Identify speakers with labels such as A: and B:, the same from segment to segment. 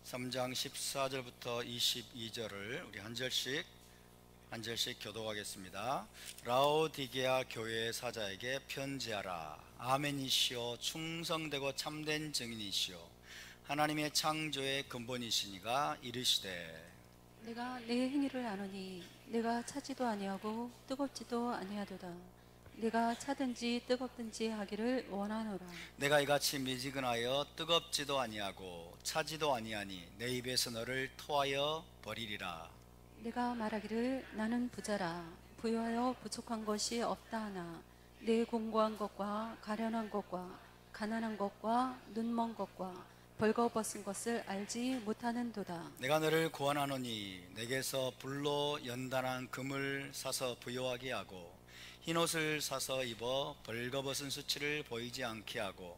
A: 3장 14절부터 22절을 우리 한 절씩 교독하겠습니다. 라오디게아 교회의 사자에게 편지하라. 아멘이시오, 충성되고 참된 증인이시오, 하나님의 창조의 근본이시니가 이르시되,
B: 내가 내 행위를 아노니 내가 차지도 아니하고 뜨겁지도 아니하도다. 내가 차든지 뜨겁든지 하기를 원하노라.
A: 내가 이같이 미지근하여 뜨겁지도 아니하고 차지도 아니하니 내 입에서 너를 토하여 버리리라.
B: 내가 말하기를 나는 부자라. 부유하여 부족한 것이 없다 하나 내 공고한 것과 가련한 것과 가난한 것과 눈먼 것과 벌거벗은 것을 알지 못하는도다.
A: 내가 너를 구원하노니 내게서 불로 연단한 금을 사서 부요하게 하고 흰옷을 사서 입어 벌거벗은 수치를 보이지 않게 하고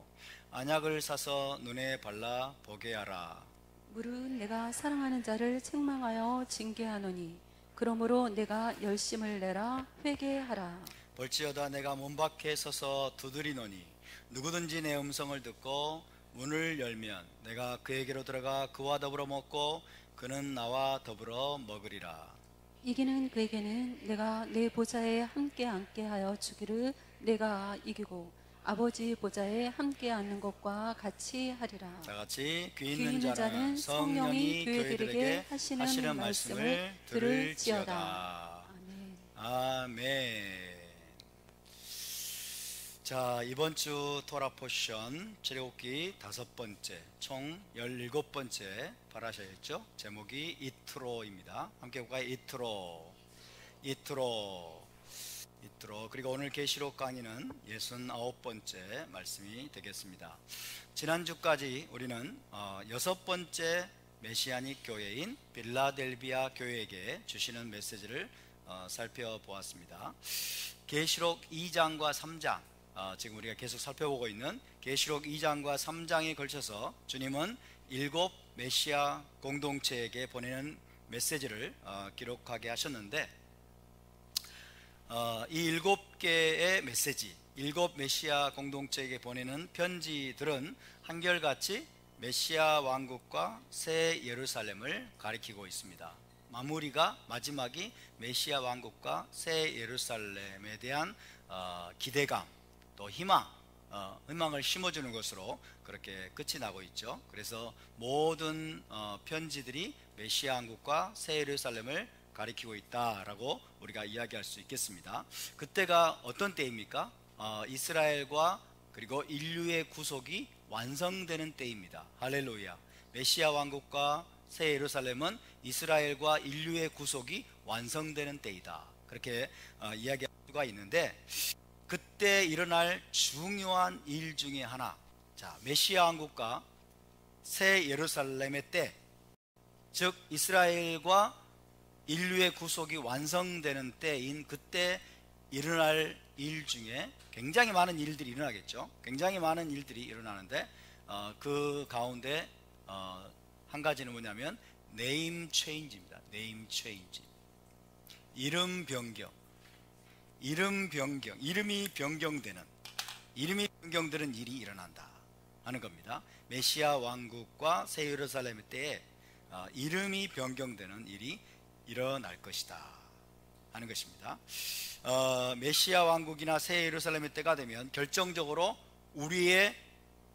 A: 안약을 사서 눈에 발라 보게 하라.
B: 무릇 내가 사랑하는 자를 책망하여 징계하노니 그러므로 내가 열심을 내라 회개하라.
A: 볼지어다 내가 문 밖에 서서 두드리노니 누구든지 내 음성을 듣고 문을 열면 내가 그에게로 들어가 그와 더불어 먹고 그는 나와 더불어 먹으리라.
B: 이기는 그에게는 내가 내 보좌에 함께 앉게 하여 주기를 내가 이기고 아버지 보좌에 함께 앉는 것과 같이 하리라.
A: 다 같이 귀
B: 귀
A: 있는 자는 성령이 교회들에게 하시는 말씀을 들을지어다. 아멘. 자, 이번 주 토라 포션 출애굽기 5번째, 총 17번째 발하셔야겠죠? 제목이 이트로입니다. 함께 볼까요? 이트로. 그리고 오늘 계시록 강의는 69번째 말씀이 되겠습니다. 지난주까지 우리는 6번째 메시아닉 교회인 빌라델비아 교회에게 주시는 메시지를 살펴보았습니다. 계시록 2장과 3장, 지금 우리가 계속 살펴보고 있는 계시록 2장과 3장에 걸쳐서 주님은 7 메시아 공동체에게 보내는 메시지를 기록하게 하셨는데, 이 7개의 메시지, 7 메시아 공동체에게 보내는 편지들은 한결같이 메시아 왕국과 새 예루살렘을 가리키고 있습니다. 마지막이 메시아 왕국과 새 예루살렘에 대한 기대감, 또 희망을 심어주는 것으로 그렇게 끝이 나고 있죠. 그래서 모든 편지들이 메시아 왕국과 새 예루살렘을 가리키고 있다라고 우리가 이야기할 수 있겠습니다. 그때가 어떤 때입니까? 이스라엘과 그리고 인류의 구속이 완성되는 때입니다. 할렐루야. 메시아 왕국과 새 예루살렘은 이스라엘과 인류의 구속이 완성되는 때이다. 그렇게 이야기할 수가 있는데, 그때 일어날 중요한 일 중에 하나, 자, 메시아 왕국과 새 예루살렘의 때, 즉 이스라엘과 인류의 구속이 완성되는 때인 그때 일어날 일 중에 굉장히 많은 일들이 일어나겠죠. 굉장히 많은 일들이 일어나는데 그 가운데 한 가지는 뭐냐면 네임 체인지입니다. 네임 체인지. 이름 변경. 이름이 변경되는 일이 일어난다 하는 겁니다. 메시아 왕국과 새 예루살렘 때에 이름이 변경되는 일이 일어날 것이다 하는 것입니다. 메시아 왕국이나 새 예루살렘의 때가 되면 결정적으로 우리의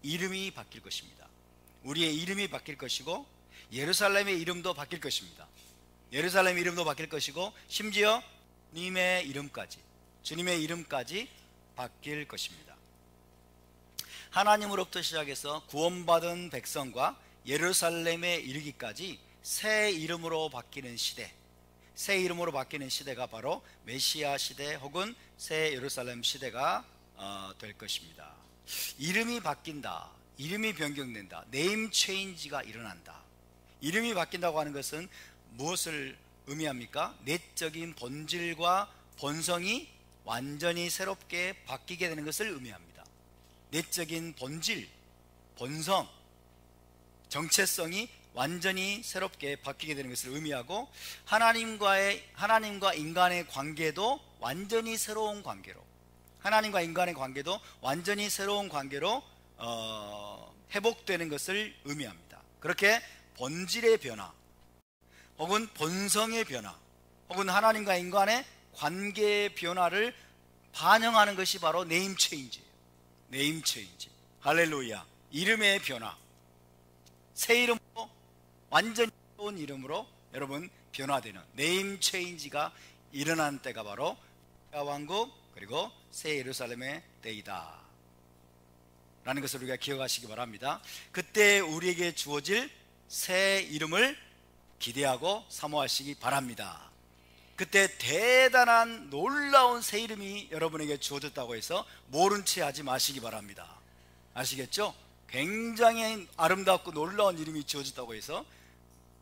A: 이름이 바뀔 것입니다. 우리의 이름이 바뀔 것이고 예루살렘의 이름도 바뀔 것입니다. 예루살렘의 이름도 바뀔 것이고 심지어 주님의 이름까지 바뀔 것입니다. 하나님으로부터 시작해서 구원받은 백성과 예루살렘에 이르기까지 새 이름으로 바뀌는 시대가 바로 메시아 시대 혹은 새 예루살렘 시대가 될 것입니다. 이름이 바뀐다, 이름이 변경된다, 네임 체인지가 일어난다. 이름이 바뀐다고 하는 것은 무엇을 의미합니까? 내적인 본질과 본성이 완전히 새롭게 바뀌게 되는 것을 의미합니다. 내적인 본질, 본성, 정체성이 완전히 새롭게 바뀌게 되는 것을 의미하고, 하나님과 인간의 관계도 완전히 새로운 관계로, 회복되는 것을 의미합니다. 그렇게 본질의 변화, 혹은 본성의 변화, 혹은 하나님과 인간의 관계의 변화를 반영하는 것이 바로 네임 체인지예요. 네임 체인지. 할렐루야. 이름의 변화. 새 이름으로, 완전히 새로운 이름으로 여러분 변화되는 네임 체인지가 일어나는 때가 바로 메시아 왕국 그리고 새 예루살렘의 때이다 라는 것을 우리가 기억하시기 바랍니다. 그때 우리에게 주어질 새 이름을 기대하고 사모하시기 바랍니다. 그때 대단한 놀라운 새 이름이 여러분에게 주어졌다고 해서 모른 채 하지 마시기 바랍니다. 아시겠죠? 굉장히 아름답고 놀라운 이름이 주어졌다고 해서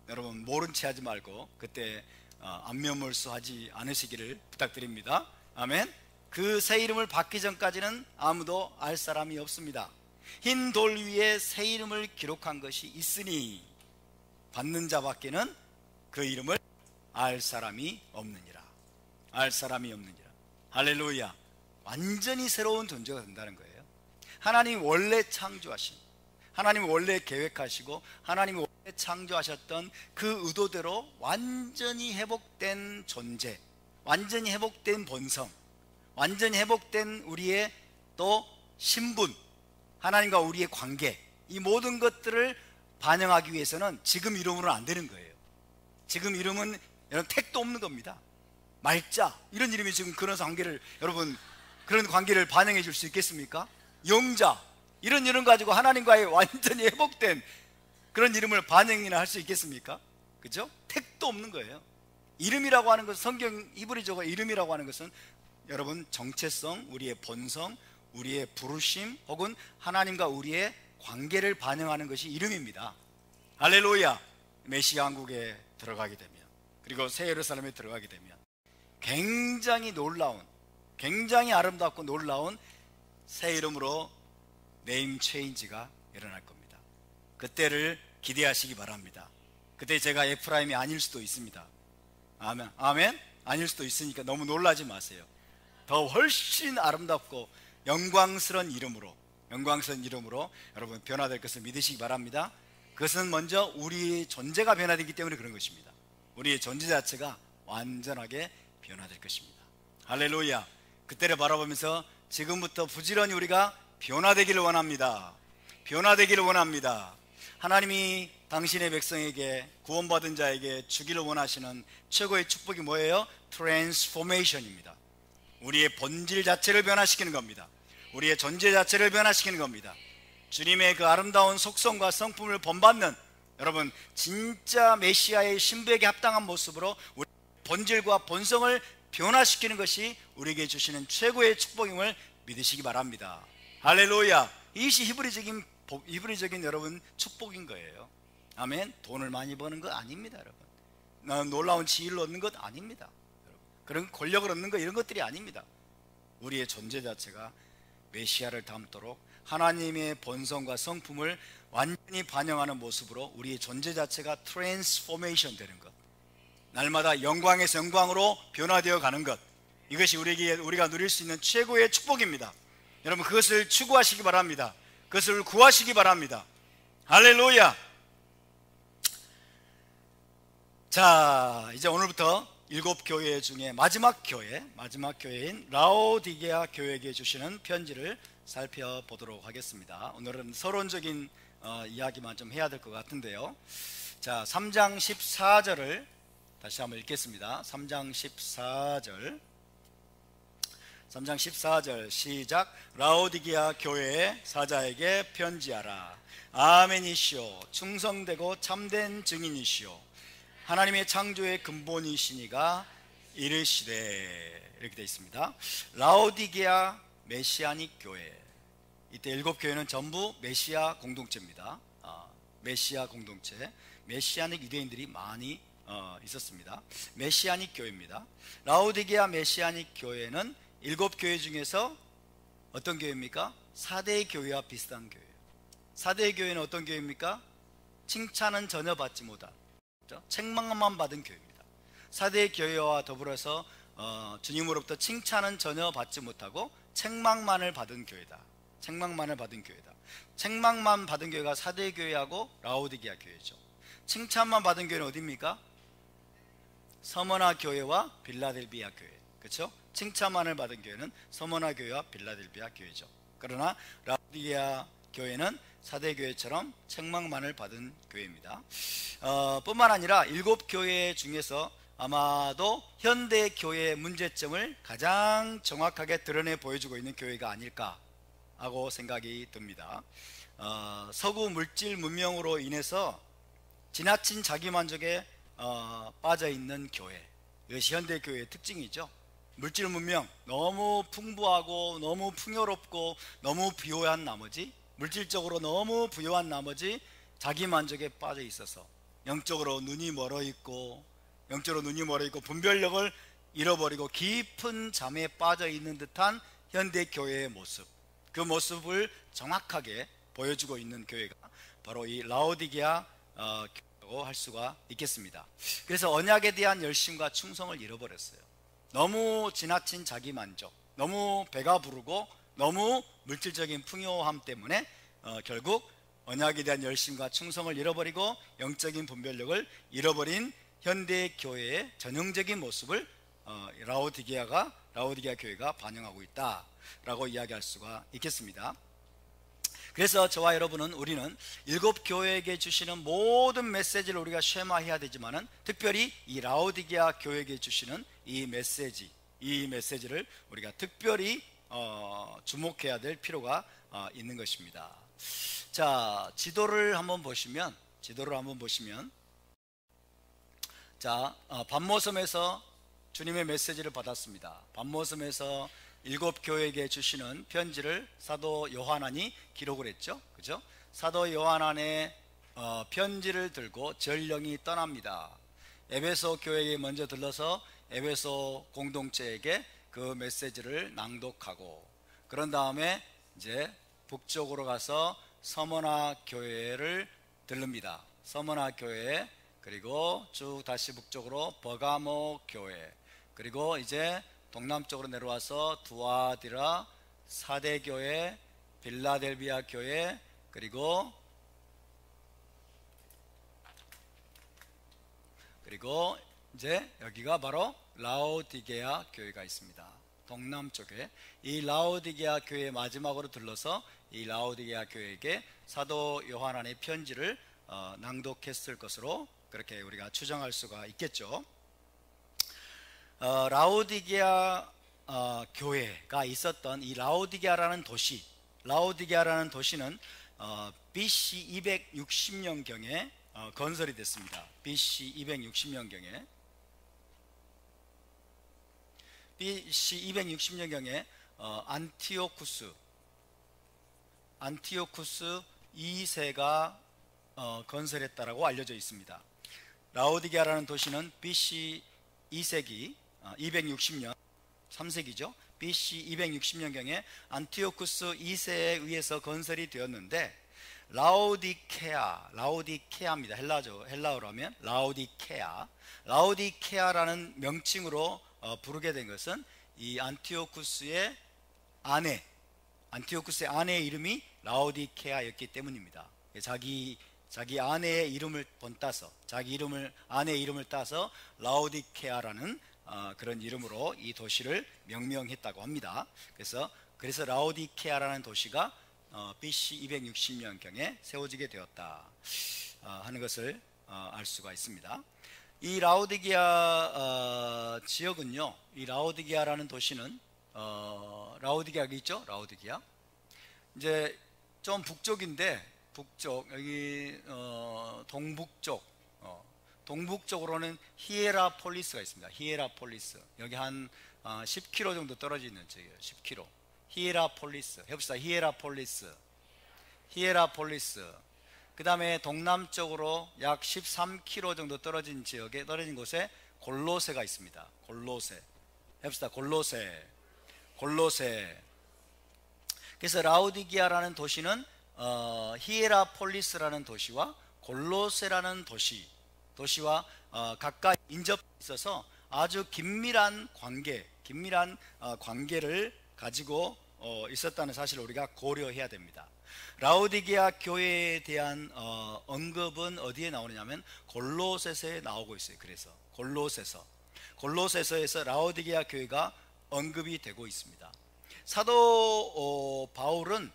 A: 여러분 모른 채 하지 말고 그때 안면몰수하지 않으시기를 부탁드립니다. 아멘. 그 새 이름을 받기 전까지는 아무도 알 사람이 없습니다. 흰 돌 위에 새 이름을 기록한 것이 있으니 받는 자밖에는 그 이름을 알 사람이 없느니라. 알 사람이 없느니라. 할렐루야. 완전히 새로운 존재가 된다는 거예요. 하나님이 원래 창조하신, 하나님이 원래 계획하시고 하나님이 원래 창조하셨던 그 의도대로 완전히 회복된 존재, 완전히 회복된 본성, 완전히 회복된 우리의 또 신분, 하나님과 우리의 관계, 이 모든 것들을 반영하기 위해서는 지금 이름으로는 안 되는 거예요. 지금 이름은 여러분 택도 없는 겁니다. 말자 이런 이름이 지금 그런 관계를, 여러분 그런 관계를 반영해 줄 수 있겠습니까? 영자 이런 이름 가지고 하나님과의 완전히 회복된 그런 이름을 반영이나 할 수 있겠습니까? 그죠? 택도 없는 거예요. 이름이라고 하는 것은, 성경 히브리어로 이름이라고 하는 것은 여러분 정체성, 우리의 본성, 우리의 부르심, 혹은 하나님과 우리의 관계를 반영하는 것이 이름입니다. 할렐루야. 메시아 왕국에 들어가게 되면, 그리고 새 예루살렘에 들어가게 되면 굉장히 놀라운, 굉장히 아름답고 놀라운 새 이름으로 네임 체인지가 일어날 겁니다. 그때를 기대하시기 바랍니다. 그때 제가 에프라임이 아닐 수도 있습니다. 아멘. 아멘. 아닐 수도 있으니까 너무 놀라지 마세요. 더 훨씬 아름답고 영광스러운 이름으로 여러분 변화될 것을 믿으시기 바랍니다. 그것은 먼저 우리의 존재가 변화되기 때문에 그런 것입니다. 우리의 존재 자체가 완전하게 변화될 것입니다. 할렐루야. 그때를 바라보면서 지금부터 부지런히 우리가 변화되기를 원합니다. 변화되기를 원합니다. 하나님이 당신의 백성에게, 구원받은 자에게 주기를 원하시는 최고의 축복이 뭐예요? 트랜스포메이션입니다. 우리의 본질 자체를 변화시키는 겁니다. 우리의 존재 자체를 변화시키는 겁니다. 주님의 그 아름다운 속성과 성품을 본받는 여러분, 진짜 메시아의 신부에게 합당한 모습으로 우리 본질과 본성을 변화시키는 것이 우리에게 주시는 최고의 축복임을 믿으시기 바랍니다. 할렐루야. 이것이 히브리적인 여러분 축복인 거예요. 아멘. 돈을 많이 버는 것 아닙니다, 여러분. 놀라운 지위를 얻는 것 아닙니다. 그런 권력을 얻는 것, 이런 것들이 아닙니다. 우리의 존재 자체가 메시아를 닮도록 하나님의 본성과 성품을 완전히 반영하는 모습으로 우리의 존재 자체가 트랜스포메이션 되는 것, 날마다 영광에서 영광으로 변화되어 가는 것, 이것이 우리가 누릴 수 있는 최고의 축복입니다. 여러분 그것을 추구하시기 바랍니다. 그것을 구하시기 바랍니다. 할렐루야. 자, 이제 오늘부터 7교회 중에 마지막 교회인 라오디게아 교회에게 주시는 편지를 살펴보도록 하겠습니다. 오늘은 서론적인 이야기만 좀 해야 될 것 같은데요. 자, 3장 14절을 다시 한번 읽겠습니다. 3장 14절 시작. 라오디게아 교회의 사자에게 편지하라. 아멘이시오. 충성되고 참된 증인이시오. 하나님의 창조의 근본이시니가 이르시되, 이렇게 되어 있습니다. 라오디게아 메시아닉 교회, 이때 7교회는 전부 메시아 공동체입니다. 메시아 공동체, 메시아닉 유대인들이 많이 있었습니다. 메시아닉 교회입니다. 라오디게아 메시아닉 교회는 7교회 중에서 어떤 교회입니까? 4대 교회와 비슷한 교회예요. 4대 교회는 어떤 교회입니까? 칭찬은 전혀 받지 못한, 책망만 받은 교회입니다. 4대 교회와 더불어서 주님으로부터 칭찬은 전혀 받지 못하고 책망만을 받은 교회다. 책망만 받은 교회가 4대 교회하고 라오디게아 교회죠. 칭찬만 받은 교회는 어디입니까? 서머나 교회와 빌라델비아 교회. 그렇죠? 칭찬만을 받은 교회는 서머나 교회와 빌라델비아 교회죠. 그러나 라오디게아 교회는 사대 교회처럼 책망만을 받은 교회입니다. 뿐만 아니라 7교회 중에서 아마도 현대 교회의 문제점을 가장 정확하게 드러내 보여주고 있는 교회가 아닐까 하고 생각이 듭니다. 서구 물질 문명으로 인해서 지나친 자기만족에 빠져있는 교회, 이것이 현대교회의 특징이죠. 물질 문명, 너무 풍부하고 너무 풍요롭고 너무 부유한 나머지, 물질적으로 너무 부유한 나머지 자기만족에 빠져 있어서 영적으로 눈이 멀어 있고 분별력을 잃어버리고 깊은 잠에 빠져 있는 듯한 현대교회의 모습, 그 모습을 정확하게 보여주고 있는 교회가 바로 이 라오디게아 교회라고 할 수가 있겠습니다. 그래서 언약에 대한 열심과 충성을 잃어버렸어요. 너무 지나친 자기만족, 너무 배가 부르고 너무 물질적인 풍요함 때문에 결국 언약에 대한 열심과 충성을 잃어버리고 영적인 분별력을 잃어버린 현대교회의 전형적인 모습을 라오디게아 교회가 반영하고 있다라고 이야기할 수가 있겠습니다. 그래서 저와 여러분은, 우리는 7교회에게 주시는 모든 메시지를 우리가 쉐마해야 되지만은 특별히 이 라오디게아 교회에게 주시는 이 메시지를 우리가 특별히 주목해야 될 필요가 있는 것입니다. 자, 지도를 한번 보시면 자, 반모섬에서 주님의 메시지를 받았습니다. 반모섬에서 7교회에게 주시는 편지를 사도 요한안이 기록을 했죠. 그죠? 사도 요한안의 편지를 들고 전령이 떠납니다. 에베소 교회에 먼저 들러서 에베소 공동체에게 그 메시지를 낭독하고, 그런 다음에 이제 북쪽으로 가서 서머나 교회를 들릅니다. 서머나 교회, 그리고 쭉 다시 북쪽으로 버가모 교회, 그리고 이제 동남쪽으로 내려와서 두아디라, 사대교회, 빌라델비아 교회, 그리고 이제 여기가 바로 라오디게아 교회가 있습니다. 동남쪽에 이 라오디게아 교회 마지막으로 들러서 이 라오디게아 교회에게 사도 요한안의 편지를 낭독했을 것으로 그렇게 우리가 추정할 수가 있겠죠. 라오디게아 교회가 있었던 이 라오디게아라는 도시는 BC 260년경에 건설이 됐습니다. BC 260년경에 안티오쿠스 2세가 건설했다라고 알려져 있습니다. 라오디게아라는 도시는 BC 2세기 260년 3세기죠. BC 260년경에 안티오쿠스 2세에 의해서 건설이 되었는데, 라오디케아입니다. 헬라어로 하면 라오디케아라는 명칭으로 부르게 된 것은 이 안티오쿠스의 아내의 이름이 라오디케아였기 때문입니다. 자기 아내의 이름을 본따서, 아내의 이름을 따서 라오디케아라는 그런 이름으로 이 도시를 명명했다고 합니다. 그래서 라오디케아라는 도시가 BC 260년경에 세워지게 되었다 하는 것을 알 수가 있습니다. 이 라오디게아 지역은요, 이 라오디게아라는 도시는 라오디게아가 있죠. 라오디게아 이제 좀 북쪽인데, 여기 동북쪽으로는 히에라폴리스가 있습니다. 히에라폴리스, 여기 한 10km 정도 떨어져 있는 지역이에요. 10km. 히에라폴리스 해봅시다. 히에라폴리스. 그 다음에 동남쪽으로 약 13km 정도 떨어진 곳에 골로세가 있습니다. 골로세 해봅시다. 골로세. 그래서 라오디게아라는 도시는 히에라폴리스라는 도시와 골로세라는 도시와 가까이 인접해 있어서 아주 긴밀한 관계를 가지고 있었다는 사실을 우리가 고려해야 됩니다. 라오디게아 교회에 대한 언급은 어디에 나오느냐면 골로새서에 나오고 있어요. 그래서 골로새서에서 라오디게아 교회가 언급이 되고 있습니다. 사도 바울은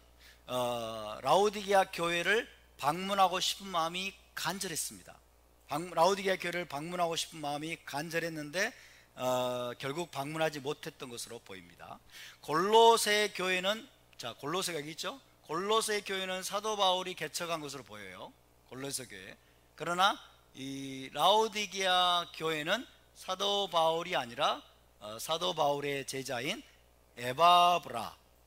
A: 라오디게아 교회를 방문하고 싶은 마음이 간절했습니다. 라오디게아 교회를 방문하고 싶은 마음이 간절했는데 결국 방문하지 못했던 것으로 보입니다. 골로새 교회는, 자, 골로새가 여기 있죠? 골로새 교회는 사도 바울이 개척한 것으로 보여요. 골로새 교회. 그러나 이 라오디게아 교회는 사도 바울이 아니라 사도 바울의 제자인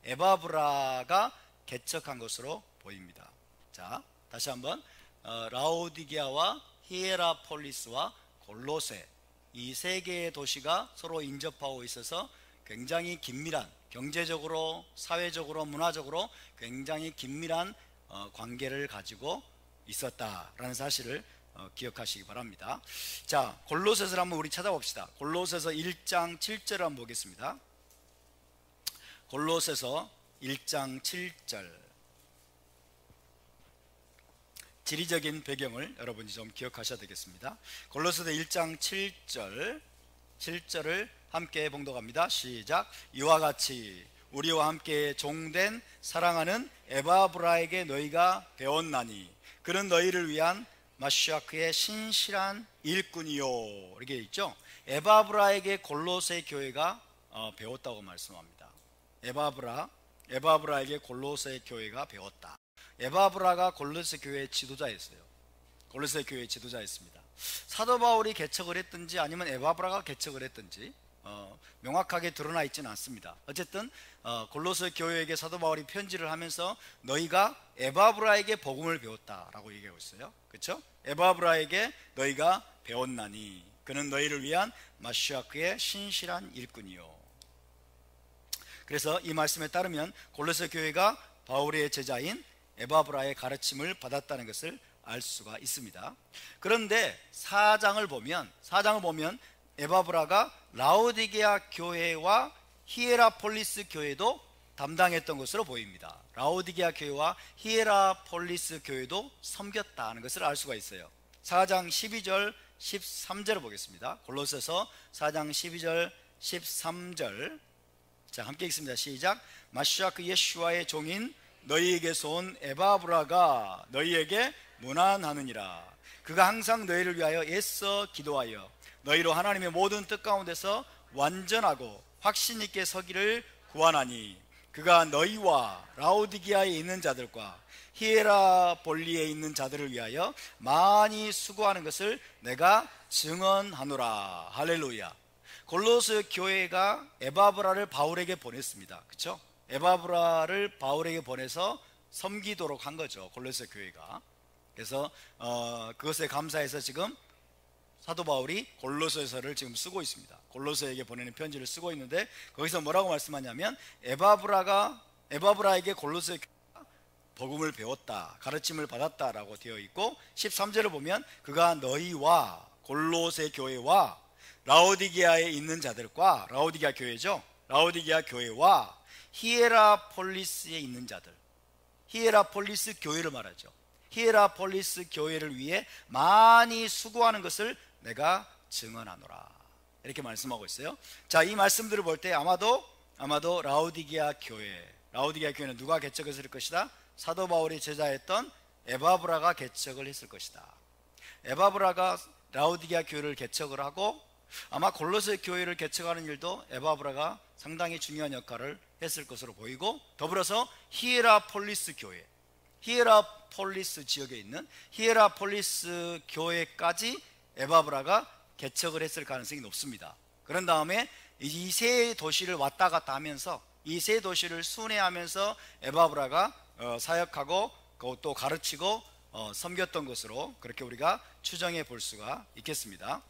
A: 에바브라가 개척한 것으로 보입니다. 자, 다시 한번 라오디게아와 히에라폴리스와 골로새, 이 세 개의 도시가 서로 인접하고 있어서 굉장히 긴밀한, 경제적으로, 사회적으로, 문화적으로 굉장히 긴밀한 관계를 가지고 있었다라는 사실을 기억하시기 바랍니다. 자, 골로새서를 한번 우리 찾아봅시다. 골로새서 1장 7절을 한번 보겠습니다. 골로새서 1장 7절. 지리적인 배경을 여러분이 좀 기억하셔야 되겠습니다. 골로새서 1장 7절을 함께 봉독합니다. 시작. 이와 같이 우리와 함께 종된 사랑하는 에바브라에게 너희가 배웠나니 그는 너희를 위한 마시아크의 신실한 일꾼이요. 이렇게 있죠. 에바브라에게 골로새 교회가 배웠다고 말씀합니다. 에바브라에게 골로새 교회가 배웠다. 에바브라가 골로새 교회의 지도자였어요. 골로새 교회의 지도자였습니다. 사도 바울이 개척을 했든지 아니면 에바브라가 개척을 했든지 명확하게 드러나 있지는 않습니다. 어쨌든 골로새 교회에게 사도 바울이 편지를 하면서 너희가 에바브라에게 복음을 배웠다라고 얘기하고 있어요. 그렇죠? 에바브라에게 너희가 배웠나니 그는 너희를 위한 마시아크의 신실한 일꾼이요. 그래서 이 말씀에 따르면 골로새 교회가 바울의 제자인 에바브라의 가르침을 받았다는 것을 알 수가 있습니다. 그런데 사장을 보면 에바브라가 라오디게아 교회와 히에라폴리스 교회도 담당했던 것으로 보입니다. 라오디게아 교회와 히에라폴리스 교회도 섬겼다는 것을 알 수가 있어요. 4장 12절 13절을 보겠습니다. 골로새서 4장 12절 13절. 자, 함께 읽습니다. 시작. 마시아크 예슈아의 종인 너희에게서 온 에바브라가 너희에게 문안하느니라. 그가 항상 너희를 위하여 애써 기도하여 너희로 하나님의 모든 뜻 가운데서 완전하고 확신 있게 서기를 구하나니 그가 너희와 라오디게아에 있는 자들과 히에라볼리에 있는 자들을 위하여 많이 수고하는 것을 내가 증언하노라. 할렐루야. 골로새 교회가 에바브라를 바울에게 보냈습니다. 그렇죠? 에바브라를 바울에게 보내서 섬기도록 한 거죠. 골로새 교회가. 그래서 그것에 감사해서 지금 사도 바울이 골로새서를 지금 쓰고 있습니다. 골로새에게 보내는 편지를 쓰고 있는데 거기서 뭐라고 말씀하냐면 에바브라에게 골로새 교회가 복음을 배웠다, 가르침을 받았다라고 되어 있고 13절을 보면 그가 너희와 골로새 교회와 라오디게아에 있는 자들과, 라오디게아 교회죠. 라오디게아 교회와 히에라폴리스에 있는 자들, 히에라폴리스 교회를 말하죠. 히에라폴리스 교회를 위해 많이 수고하는 것을 내가 증언하노라. 이렇게 말씀하고 있어요. 자, 이 말씀들을 볼 때 아마도 라오디게아 교회는 누가 개척했을 것이다? 사도 바울이 제자였던 에바브라가 개척을 했을 것이다. 에바브라가 라오디게아 교회를 개척을 하고 아마 골로새 교회를 개척하는 일도 에바브라가 상당히 중요한 역할을 했을 것으로 보이고, 더불어서 히에라폴리스 교회, 히에라폴리스 지역에 있는 히에라폴리스 교회까지 에바브라가 개척을 했을 가능성이 높습니다. 그런 다음에 이 세 도시를 왔다 갔다 하면서, 이 세 도시를 순회하면서 에바브라가 사역하고 또 가르치고 섬겼던 것으로 그렇게 우리가 추정해 볼 수가 있겠습니다.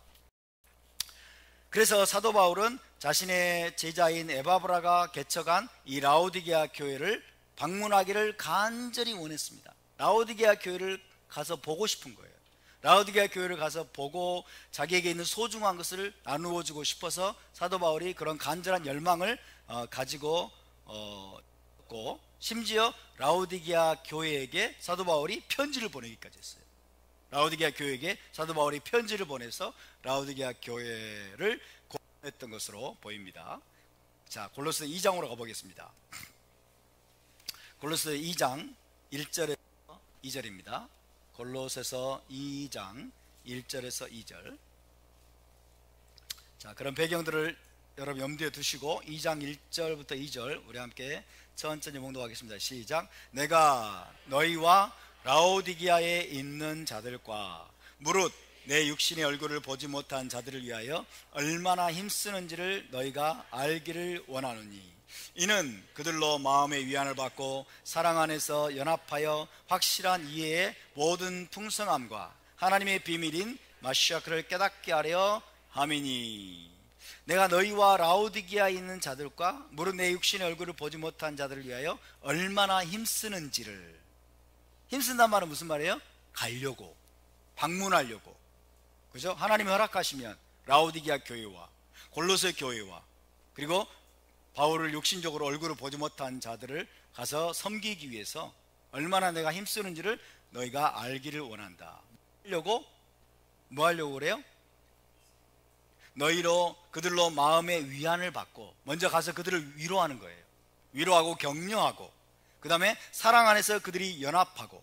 A: 그래서 사도 바울은 자신의 제자인 에바브라가 개척한 이 라오디게아 교회를 방문하기를 간절히 원했습니다. 라오디게아 교회를 가서 보고 싶은 거예요. 라오디게아 교회를 가서 보고 자기에게 있는 소중한 것을 나누어 주고 싶어서 사도 바울이 그런 간절한 열망을 가지고 심지어 라오디게아 교회에게 사도 바울이 편지를 보내기까지 했어요. 라오디게아 교회에게 사도 바울이 편지를 보내서 라오디게아 교회를 고문했던 것으로 보입니다. 자, 골로새 2장으로 가보겠습니다. 골로새 2장 1절에서 2절입니다. 골로새서 2장 1절에서 2절. 자, 그런 배경들을 여러분 염두에 두시고 2장 1절부터 2절 우리 함께 천천히 봉독하겠습니다. 시작. 내가 너희와 라오디게아에 있는 자들과 무릇 내 육신의 얼굴을 보지 못한 자들을 위하여 얼마나 힘쓰는지를 너희가 알기를 원하노니, 이는 그들로 마음의 위안을 받고 사랑 안에서 연합하여 확실한 이해의 모든 풍성함과 하나님의 비밀인 마시아크를 깨닫게 하려 함이니, 내가 너희와 라오디게아에 있는 자들과 무릇 내 육신의 얼굴을 보지 못한 자들을 위하여 얼마나 힘쓰는지를. 힘쓴단 말은 무슨 말이에요? 가려고, 방문하려고, 그죠? 하나님이 허락하시면 라오디게아 교회와 골로새 교회와 그리고 바울을 육신적으로 얼굴을 보지 못한 자들을 가서 섬기기 위해서 얼마나 내가 힘쓰는지를 너희가 알기를 원한다. 뭐 하려고 그래요? 너희로 그들로 마음의 위안을 받고, 먼저 가서 그들을 위로하는 거예요. 위로하고 격려하고, 그 다음에 사랑 안에서 그들이 연합하고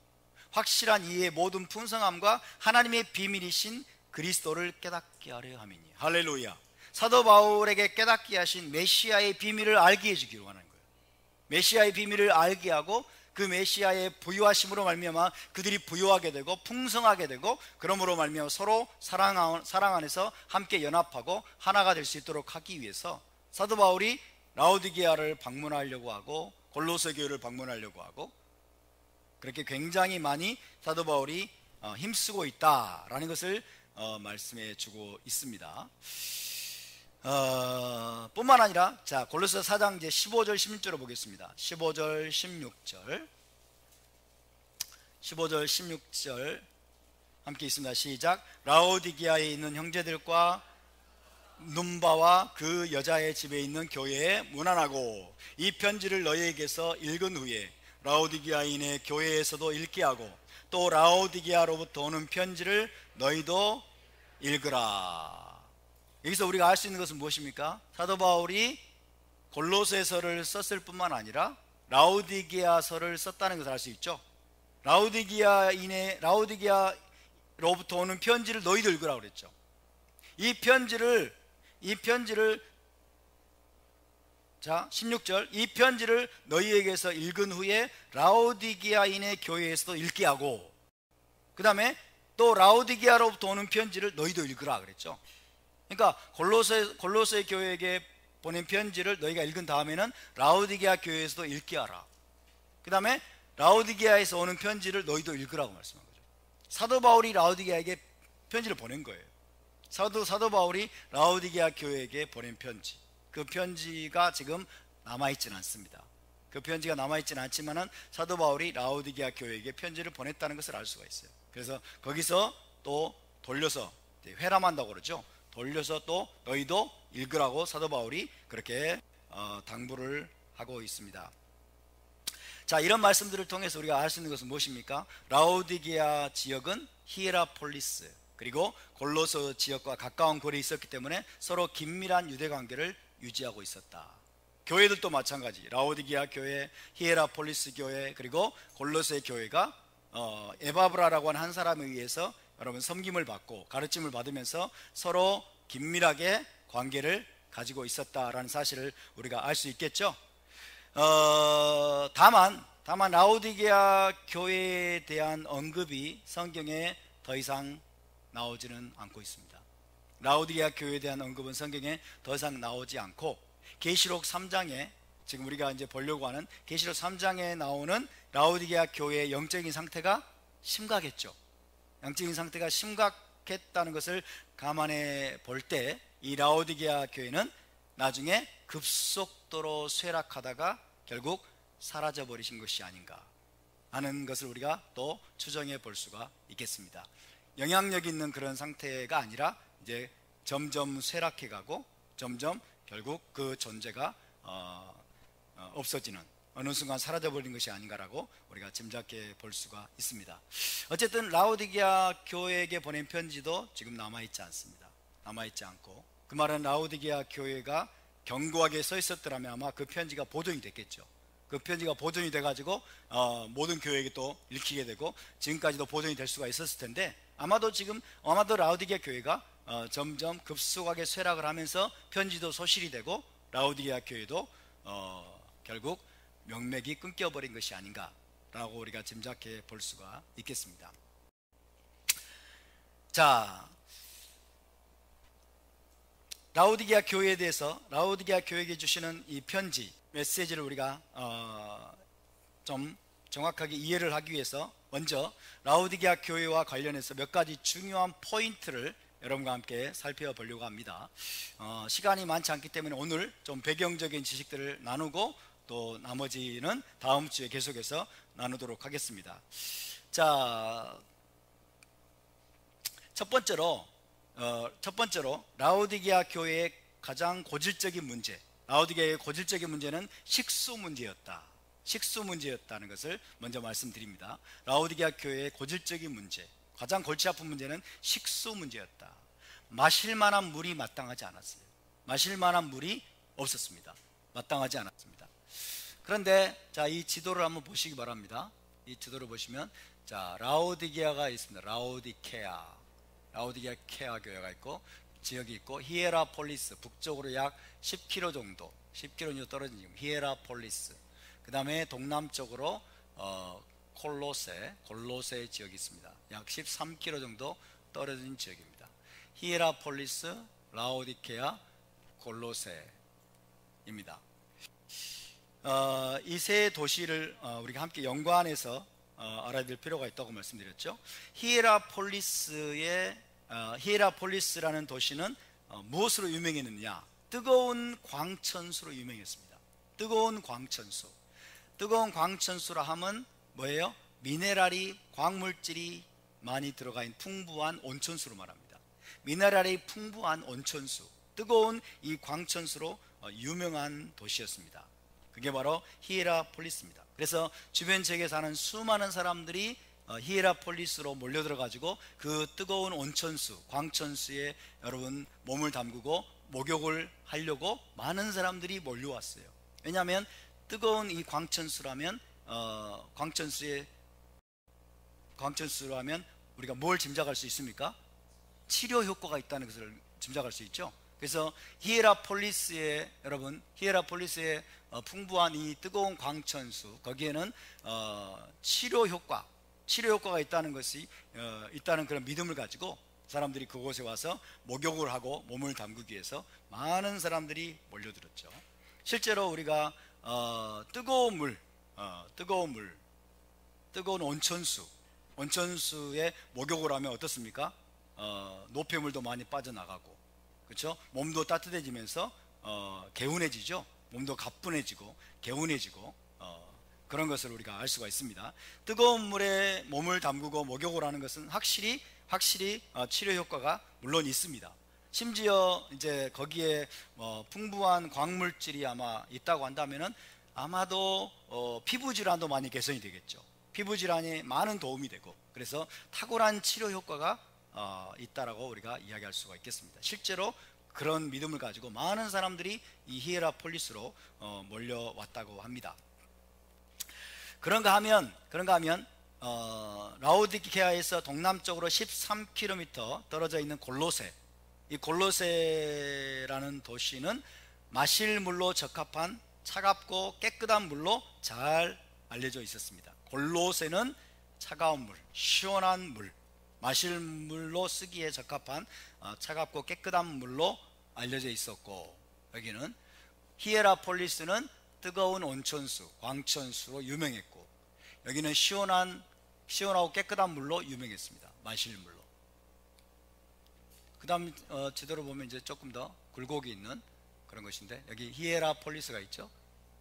A: 확실한 이해의 모든 풍성함과 하나님의 비밀이신 그리스도를 깨닫게 하려 함이니. 할렐루야. 사도 바울에게 깨닫게 하신 메시아의 비밀을 알게 해주기로 하는 거예요. 메시아의 비밀을 알게 하고 그 메시아의 부유하심으로 말미암아 그들이 부유하게 되고 풍성하게 되고, 그러므로 말미암아 서로 사랑 안에서 함께 연합하고 하나가 될 수 있도록 하기 위해서 사도 바울이 라오디게아를 방문하려고 하고 골로새 교회를 방문하려고 하고, 그렇게 굉장히 많이 사도 바울이 힘쓰고 있다라는 것을 말씀해 주고 있습니다. 뿐만 아니라, 자, 골로새 4장 이제 15절 16절을 보겠습니다. 15절 16절 함께 있습니다. 시작. 라오디게아에 있는 형제들과 눈바와 그 여자의 집에 있는 교회에 문안하고, 이 편지를 너희에게서 읽은 후에 라오디게아인의 교회에서도 읽게 하고, 또 라오디게아로부터 오는 편지를 너희도 읽으라. 여기서 우리가 알 수 있는 것은 무엇입니까? 사도 바울이 골로새서를 썼을 뿐만 아니라 라오디게아서를 썼다는 것을 알 수 있죠. 라오디게아로부터 오는 편지를 너희도 읽으라고 그랬죠. 이 편지를 자, 16절, 이 편지를 너희에게서 읽은 후에 라오디게아인의 교회에서도 읽게 하고, 그 다음에 또 라오디게아로부터 오는 편지를 너희도 읽으라 그랬죠. 그러니까 골로새 교회에게 보낸 편지를 너희가 읽은 다음에는 라오디게아 교회에서도 읽게 하라. 그 다음에 라오디게아에서 오는 편지를 너희도 읽으라고 말씀한 거죠. 사도 바울이 라오디게아에게 편지를 보낸 거예요. 사도 바울이 라오디게아 교회에게 보낸 편지, 그 편지가 지금 남아있지는 않습니다. 그 편지가 남아있지는 않지만은 사도 바울이 라오디게아 교회에게 편지를 보냈다는 것을 알 수가 있어요. 그래서 거기서 또 돌려서 회람한다고 그러죠. 돌려서 또 너희도 읽으라고 사도 바울이 그렇게 당부를 하고 있습니다. 자, 이런 말씀들을 통해서 우리가 알 수 있는 것은 무엇입니까? 라오디게아 지역은 히에라폴리스 그리고 골로새 지역과 가까운 거리에 있었기 때문에 서로 긴밀한 유대 관계를 유지하고 있었다. 교회들도 마찬가지. 라오디게아 교회, 히에라폴리스 교회, 그리고 골로새 교회가 에바브라라고 하는 한 사람에 의해서 여러분 섬김을 받고 가르침을 받으면서 서로 긴밀하게 관계를 가지고 있었다라는 사실을 우리가 알 수 있겠죠. 다만 라오디게아 교회에 대한 언급이 성경에 더 이상 나오지는 않고 있습니다. 라오디게아 교회에 대한 언급은 성경에 더 이상 나오지 않고, 계시록 3장에 지금 우리가 이제 보려고 하는 계시록 3장에 나오는 라오디게아 교회의 영적인 상태가 심각했죠. 영적인 상태가 심각했다는 것을 감안해 볼 때 이 라오디게아 교회는 나중에 급속도로 쇠락하다가 결국 사라져 버리신 것이 아닌가 하는 것을 우리가 또 추정해 볼 수가 있겠습니다. 영향력 있는 그런 상태가 아니라 이제 점점 쇠락해 가고 점점 결국 그 존재가 없어지는 어느 순간 사라져버린 것이 아닌가라고 우리가 짐작해 볼 수가 있습니다. 어쨌든 라오디게아 교회에게 보낸 편지도 지금 남아있지 않습니다. 남아있지 않고, 그 말은 라오디게아 교회가 견고하게 서 있었더라면 아마 그 편지가 보존이 됐겠죠. 그 편지가 보존이 돼가지고 모든 교회에게 또 읽히게 되고 지금까지도 보존이 될 수가 있었을 텐데, 아마도 라오디게아 교회가 점점 급속하게 쇠락을 하면서 편지도 소실이 되고 라오디게아 교회도 결국 명맥이 끊겨버린 것이 아닌가라고 우리가 짐작해 볼 수가 있겠습니다. 자, 라오디게아 교회에 대해서, 라오디게아 교회에게 주시는 이 편지 메시지를 우리가 좀 정확하게 이해를 하기 위해서 먼저 라오디게아 교회와 관련해서 몇 가지 중요한 포인트를 여러분과 함께 살펴보려고 합니다. 시간이 많지 않기 때문에 오늘 좀 배경적인 지식들을 나누고 또 나머지는 다음 주에 계속해서 나누도록 하겠습니다. 자, 첫 번째로 라오디게아 교회의 가장 고질적인 문제, 라오디게아의 고질적인 문제는 식수 문제였다는 것을 먼저 말씀드립니다. 라오디게아 교회의 고질적인 문제, 가장 골치 아픈 문제는 식수 문제였다. 마실 만한 물이 마땅하지 않았어요. 마실 만한 물이 없었습니다. 마땅하지 않았습니다. 그런데 자, 이 지도를 한번 보시기 바랍니다. 이 지도를 보시면 자, 라오디게아가 있습니다. 라오디게아 교회가 있고 지역이 있고, 히에라폴리스 북쪽으로 약 10km 정도, 10km 떨어진 지금 히에라폴리스, 그 다음에 동남쪽으로 골로세 지역이 있습니다. 약 13km 정도 떨어진 지역입니다. 히에라폴리스, 라오디게아, 골로세입니다. 이 세 도시를 우리가 함께 연관해서 알아야 될 필요가 있다고 말씀드렸죠. 히에라폴리스라는 도시는 무엇으로 유명했느냐? 뜨거운 광천수로 유명했습니다. 뜨거운 광천수라 하면 뭐예요? 미네랄이, 광물질이 많이 들어가 있는 풍부한 온천수로 말합니다. 미네랄이 풍부한 온천수, 뜨거운 이 광천수로 유명한 도시였습니다. 그게 바로 히에라폴리스입니다. 그래서 주변 지역에 사는 수많은 사람들이 히에라폴리스로 몰려들어 가지고 그 뜨거운 온천수, 광천수에 여러분 몸을 담그고 목욕을 하려고 많은 사람들이 몰려왔어요. 왜냐하면 뜨거운 이 광천수라면 광천수라면 우리가 뭘 짐작할 수 있습니까? 치료 효과가 있다는 것을 짐작할 수 있죠. 그래서 히에라폴리스의 풍부한 이 뜨거운 광천수, 거기에는 치료 효과가 있다는 것이 있다는 그런 믿음을 가지고 사람들이 그곳에 와서 목욕을 하고 몸을 담그기 위해서 많은 사람들이 몰려들었죠. 실제로 우리가 뜨거운 온천수에 목욕을 하면 어떻습니까? 노폐물도 많이 빠져나가고, 그렇죠? 몸도 따뜻해지면서 개운해지죠. 몸도 가뿐해지고 개운해지고 그런 것을 우리가 알 수가 있습니다. 뜨거운 물에 몸을 담그고 목욕을 하는 것은 확실히 치료 효과가 물론 있습니다. 심지어 이제 거기에 풍부한 광물질이 아마 있다고 한다면은 아마도 피부 질환도 많이 개선이 되겠죠. 피부 질환에 많은 도움이 되고, 그래서 탁월한 치료 효과가 있다라고 우리가 이야기할 수가 있겠습니다. 실제로 그런 믿음을 가지고 많은 사람들이 이 히에라폴리스로 몰려왔다고 합니다. 그런가 하면 라오디게아에서 동남쪽으로 13km 떨어져 있는 이 골로세라는 도시는 마실 물로 적합한 차갑고 깨끗한 물로 잘 알려져 있었습니다. 골로세는 차가운 물, 시원한 물, 마실 물로 쓰기에 적합한 차갑고 깨끗한 물로 알려져 있었고, 여기는 히에라폴리스는 뜨거운 온천수, 광천수로 유명했고, 여기는 시원하고 깨끗한 물로 유명했습니다. 마실 물로. 그 다음 지도를 보면 이제 조금 더 굴곡이 있는 그런 것인데, 여기 히에라폴리스가 있죠.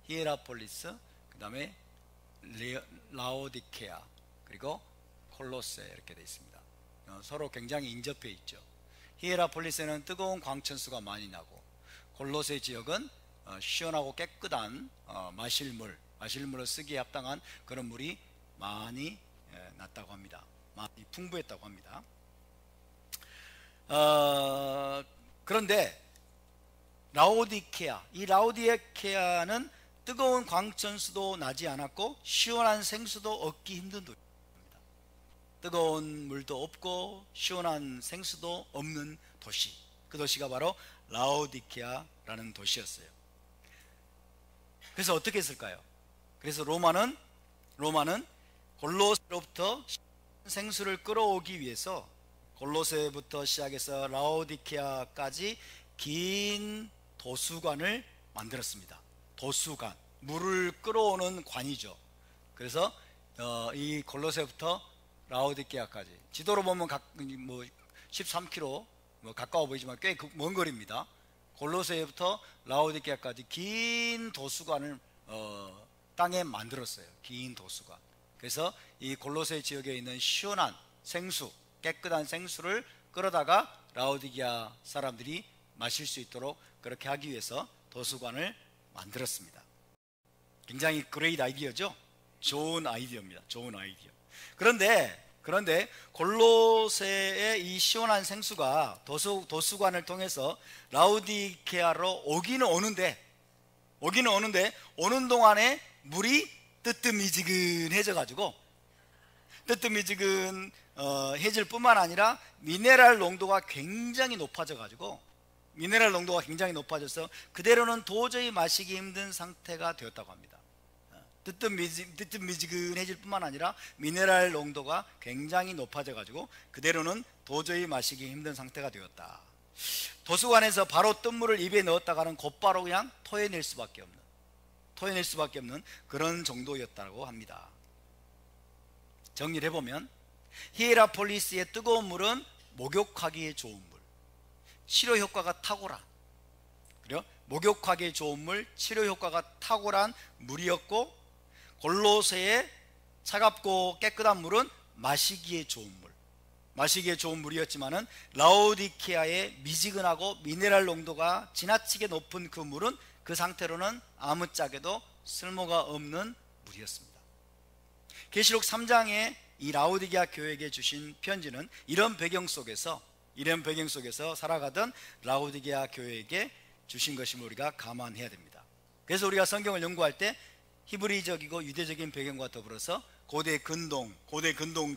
A: 히에라폴리스, 그 다음에 라오디게아, 그리고 콜로세 이렇게 되어 있습니다. 서로 굉장히 인접해 있죠. 히에라폴리스는 뜨거운 광천수가 많이 나고, 골로세 지역은 시원하고 깨끗한 마실 물, 마실 물을 쓰기에 합당한 그런 물이 많이 났다고 합니다. 많이 풍부했다고 합니다. 그런데 이 라오디케아는 뜨거운 광천수도 나지 않았고 시원한 생수도 얻기 힘든 도시입니다. 뜨거운 물도 없고 시원한 생수도 없는 도시, 그 도시가 바로 라오디케아라는 도시였어요. 그래서 어떻게 했을까요? 그래서 로마는 골로새로부터 생수를 끌어오기 위해서 골로새부터 시작해서 라오디케아까지 긴 도수관을 만들었습니다. 도수관, 물을 끌어오는 관이죠. 그래서 이 골로새부터 라오디케아까지 지도로 보면 13km 가까워 보이지만 꽤 먼 거리입니다. 골로새부터 라오디케아까지 긴 도수관을 땅에 만들었어요. 긴 도수관. 그래서 이 골로새 지역에 있는 시원한 생수, 깨끗한 생수를 끌어다가 라오디게아 사람들이 마실 수 있도록 그렇게 하기 위해서 도수관을 만들었습니다. 굉장히 그레이트 아이디어죠. 좋은 아이디어입니다. 좋은 아이디어. 그런데 골로새의 이 시원한 생수가 도수관을 통해서 라오디게아로 오기는 오는데 오는 동안에 물이 뜨뜻미지근해져 가지고 해질 뿐만 아니라 미네랄 농도가 굉장히 높아져서 그대로는 도저히 마시기 힘든 상태가 되었다고 합니다. 뜨뜻미지근해질 뿐만 아니라 미네랄 농도가 굉장히 높아져 가지고 그대로는 도저히 마시기 힘든 상태가 되었다. 도수관에서 바로 뜬 물을 입에 넣었다가는 곧바로 그냥 토해낼 수밖에 없는 그런 정도였다고 합니다. 정리를 해보면 히에라폴리스의 뜨거운 물은 목욕하기에 좋은 물, 치료 효과가 탁월한, 그래요? 목욕하기에 좋은 물, 치료 효과가 탁월한 물이었고, 골로새의 차갑고 깨끗한 물은 마시기에 좋은 물이었지만은 라오디케아의 미지근하고 미네랄 농도가 지나치게 높은 그 물은 그 상태로는 아무짝에도 쓸모가 없는 물이었습니다. 계시록 3장에 이 라오디게아 교회에게 주신 편지는 이런 배경 속에서 살아가던 라오디게아 교회에게 주신 것임을 우리가 감안해야 됩니다. 그래서 우리가 성경을 연구할 때 히브리적이고 유대적인 배경과 더불어서 고대 근동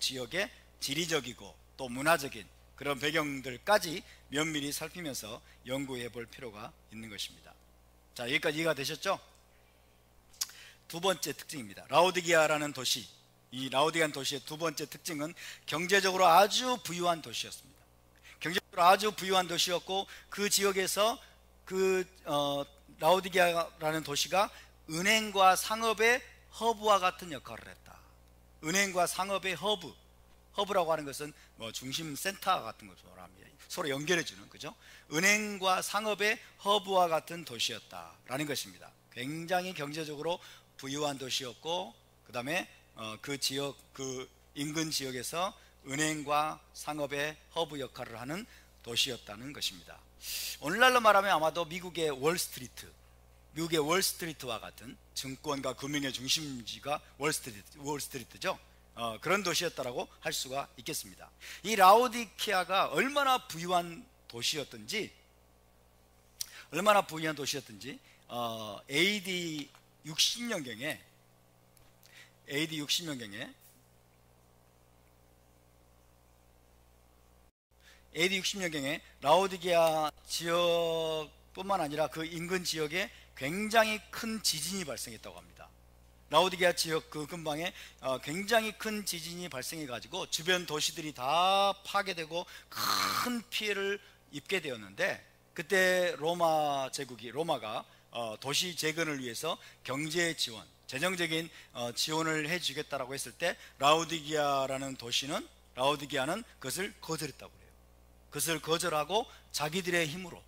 A: 지역의 지리적이고 또 문화적인 그런 배경들까지 면밀히 살피면서 연구해 볼 필요가 있는 것입니다. 자, 여기까지 이해가 되셨죠? 두 번째 특징입니다. 라오디게아라는 도시, 이 라오디게아 도시의 두 번째 특징은 경제적으로 아주 부유한 도시였습니다. 경제적으로 아주 부유한 도시였고, 그 지역에서 라오디게아라는 도시가 은행과 상업의 허브와 같은 역할을 했다. 은행과 상업의 허브라고 하는 것은 중심 센터 같은 것을 말합니다. 서로 연결해주는, 그죠? 은행과 상업의 허브와 같은 도시였다라는 것입니다. 굉장히 경제적으로 부유한 도시였고, 그 다음에 그 인근 지역에서 은행과 상업의 허브 역할을 하는 도시였다는 것입니다. 오늘날로 말하면 아마도 미국의 월스트리트와 같은 증권과 금융의 중심지가 월스트리트죠. 그런 도시였다라고 할 수가 있겠습니다. 이 라오디케아가 얼마나 부유한 도시였던지 AD 60년경에 라오디게아 지역뿐만 아니라 그 인근 지역에 굉장히 큰 지진이 발생했다고 합니다. 라오디게아 지역 그 근방에 굉장히 큰 지진이 발생해 가지고 주변 도시들이 다 파괴되고 큰 피해를 입게 되었는데, 그때 로마가 도시 재건을 위해서 경제 지원, 재정적인 지원을 해주겠다라고 했을 때 라오디게아는 그것을 거절했다고 해요. 그것을 거절하고 자기들의 힘으로,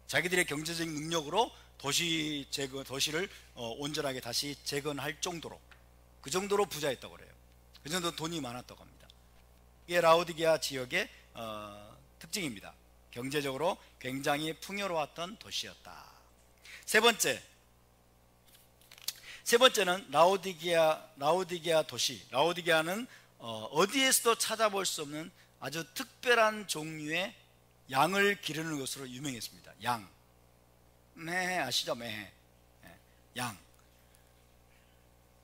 A: 자기들의 경제적인 능력으로 도시를 온전하게 다시 재건할 정도로, 그 정도로 부자였다고 그래요. 그 정도 돈이 많았다고 합니다. 이게 라오디게아 지역의 특징입니다. 경제적으로 굉장히 풍요로웠던 도시였다. 세 번째 세 번째는 라오디게아 도시. 라오디게아는 어디에서도 찾아볼 수 없는 아주 특별한 종류의 양을 기르는 것으로 유명했습니다. 양. 매 아시죠? 매. 양.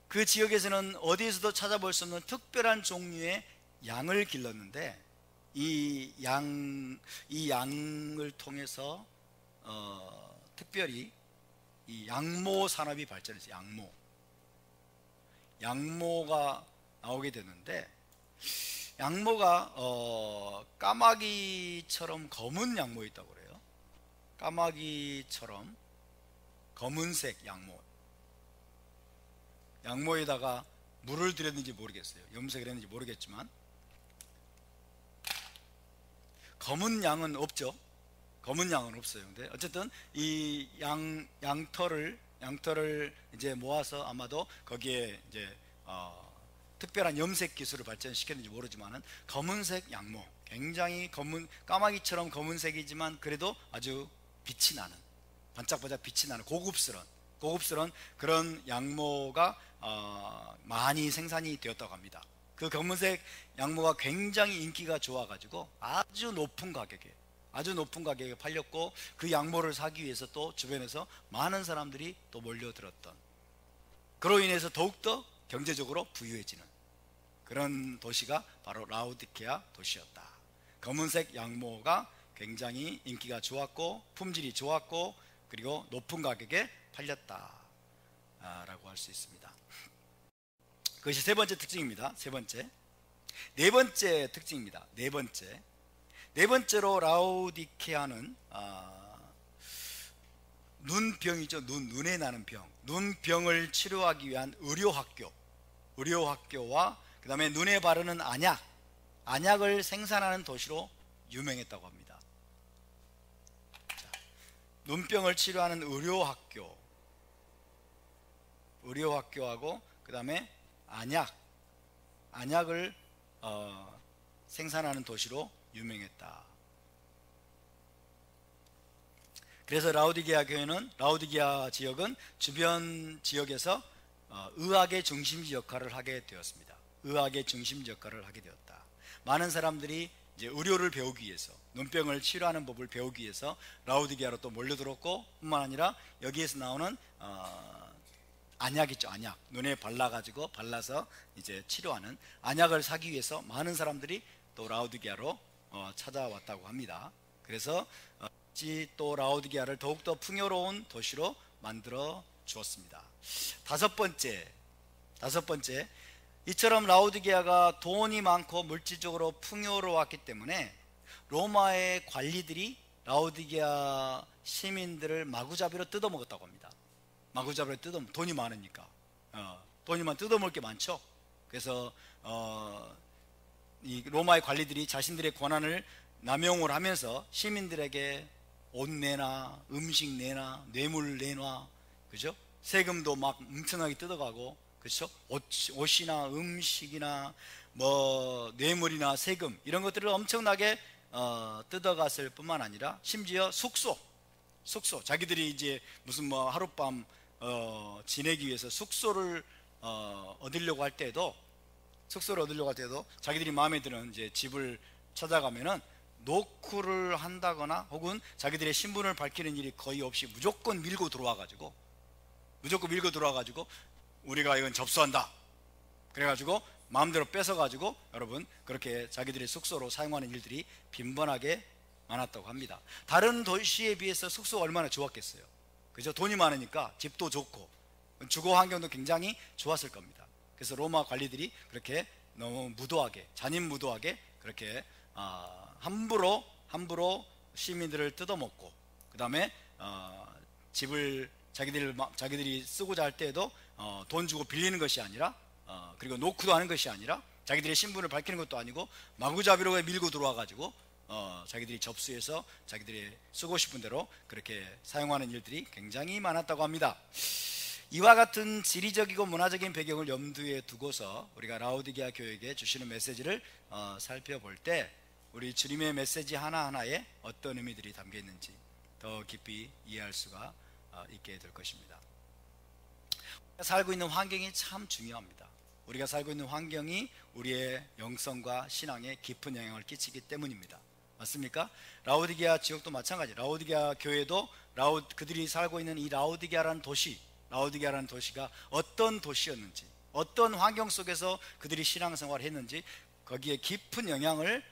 A: 그 지역에서는 어디에서도 찾아볼 수 없는 특별한 종류의 양을 길렀는데 이 양을 통해서 특별히 이 양모 산업이 발전했어요. 양모가 나오게 되는데 양모가 까마귀처럼 검은 양모 있다고 그래요. 까마귀처럼 검은색 양모에다가 물을 들였는지 모르겠어요. 염색을 했는지 모르겠지만 검은 양은 없죠. 검은 양은 없어요. 근데 어쨌든 이 양털을 이제 모아서 아마도 거기에 이제 특별한 염색 기술을 발전시켰는지 모르지만은 검은색 양모, 굉장히 까마귀처럼 검은색이지만 그래도 아주 빛이 나는, 반짝반짝 빛이 나는 고급스러운 그런 양모가 많이 생산이 되었다고 합니다. 그 검은색 양모가 굉장히 인기가 좋아가지고 아주 높은 가격에 팔렸고, 그 양모를 사기 위해서 또 주변에서 많은 사람들이 또 몰려들었던, 그로 인해서 더욱더 경제적으로 부유해지는 그런 도시가 바로 라오디게아 도시였다. 검은색 양모가 굉장히 인기가 좋았고 품질이 좋았고 그리고 높은 가격에 팔렸다 라고 할 수 있습니다. 그것이 세 번째 특징입니다. 네 번째 특징입니다. 네 번째로 라오디게아는 눈병이죠. 눈에 나는 병, 눈병을 치료하기 위한 의료학교와 그 다음에 눈에 바르는 안약을 생산하는 도시로 유명했다고 합니다. 자, 눈병을 치료하는 의료학교하고 그 다음에 안약을 생산하는 도시로 유명했다. 그래서 라오디게아 지역은 주변 지역에서 의학의 중심지 역할을 하게 되었습니다. 많은 사람들이 이제 의료를 배우기 위해서, 눈병을 치료하는 법을 배우기 위해서 라오디게아로 또 몰려들었고, 뿐만 아니라 여기에서 나오는 안약 있죠. 눈에 발라서 이제 치료하는 안약을 사기 위해서 많은 사람들이 또 라오디게아로 찾아왔다고 합니다. 그래서 또 라오디게아를 더욱더 풍요로운 도시로 만들어 주었습니다. 다섯 번째, 이처럼 라오디게아가 돈이 많고 물질적으로 풍요로웠기 때문에 로마의 관리들이 라오디게아 시민들을 마구잡이로 뜯어먹었다고 합니다. 돈이 많으니까 돈이만 뜯어먹을 게 많죠. 그래서 이 로마의 관리들이 자신들의 권한을 남용을 하면서 시민들에게 옷 내놔, 음식 내놔, 뇌물 내놔, 그죠? 세금도 막 엄청나게 뜯어가고, 그렇죠? 옷이나 음식이나 뭐 뇌물이나 세금 이런 것들을 엄청나게 뜯어갔을 뿐만 아니라 심지어 숙소 자기들이 이제 무슨 뭐 하룻밤 지내기 위해서 숙소를 얻으려고 할 때도 자기들이 마음에 드는 이제 집을 찾아가면은 노크를 한다거나 혹은 자기들의 신분을 밝히는 일이 거의 없이 무조건 밀고 들어와 가지고 우리가 이건 접수한다 그래가지고 마음대로 뺏어가지고 여러분 그렇게 자기들의 숙소로 사용하는 일들이 빈번하게 많았다고 합니다. 다른 도시에 비해서 숙소가 얼마나 좋았겠어요. 그죠? 돈이 많으니까 집도 좋고 주거 환경도 굉장히 좋았을 겁니다. 그래서 로마 관리들이 그렇게 너무 잔인무도하게 그렇게 함부로 시민들을 뜯어먹고, 그 다음에 집을 자기들이 쓰고자 할 때에도 돈 주고 빌리는 것이 아니라 그리고 노크도 하는 것이 아니라 자기들의 신분을 밝히는 것도 아니고 마구잡이로 밀고 들어와 가지고 자기들이 접수해서 자기들이 쓰고 싶은 대로 그렇게 사용하는 일들이 굉장히 많았다고 합니다. 이와 같은 지리적이고 문화적인 배경을 염두에 두고서 우리가 라오디게아 교회에게 주시는 메시지를 살펴볼 때 우리 주님의 메시지 하나하나에 어떤 의미들이 담겨 있는지 더 깊이 이해할 수가 있게 될 것입니다. 살고 있는 환경이 참 중요합니다. 우리가 살고 있는 환경이 우리의 영성과 신앙에 깊은 영향을 끼치기 때문입니다. 맞습니까? 라오디게아 지역도 마찬가지. 라오디게아 교회도 그들이 살고 있는 이 라오디게아라는 도시가 어떤 도시였는지, 어떤 환경 속에서 그들이 신앙생활을 했는지 거기에 깊은 영향을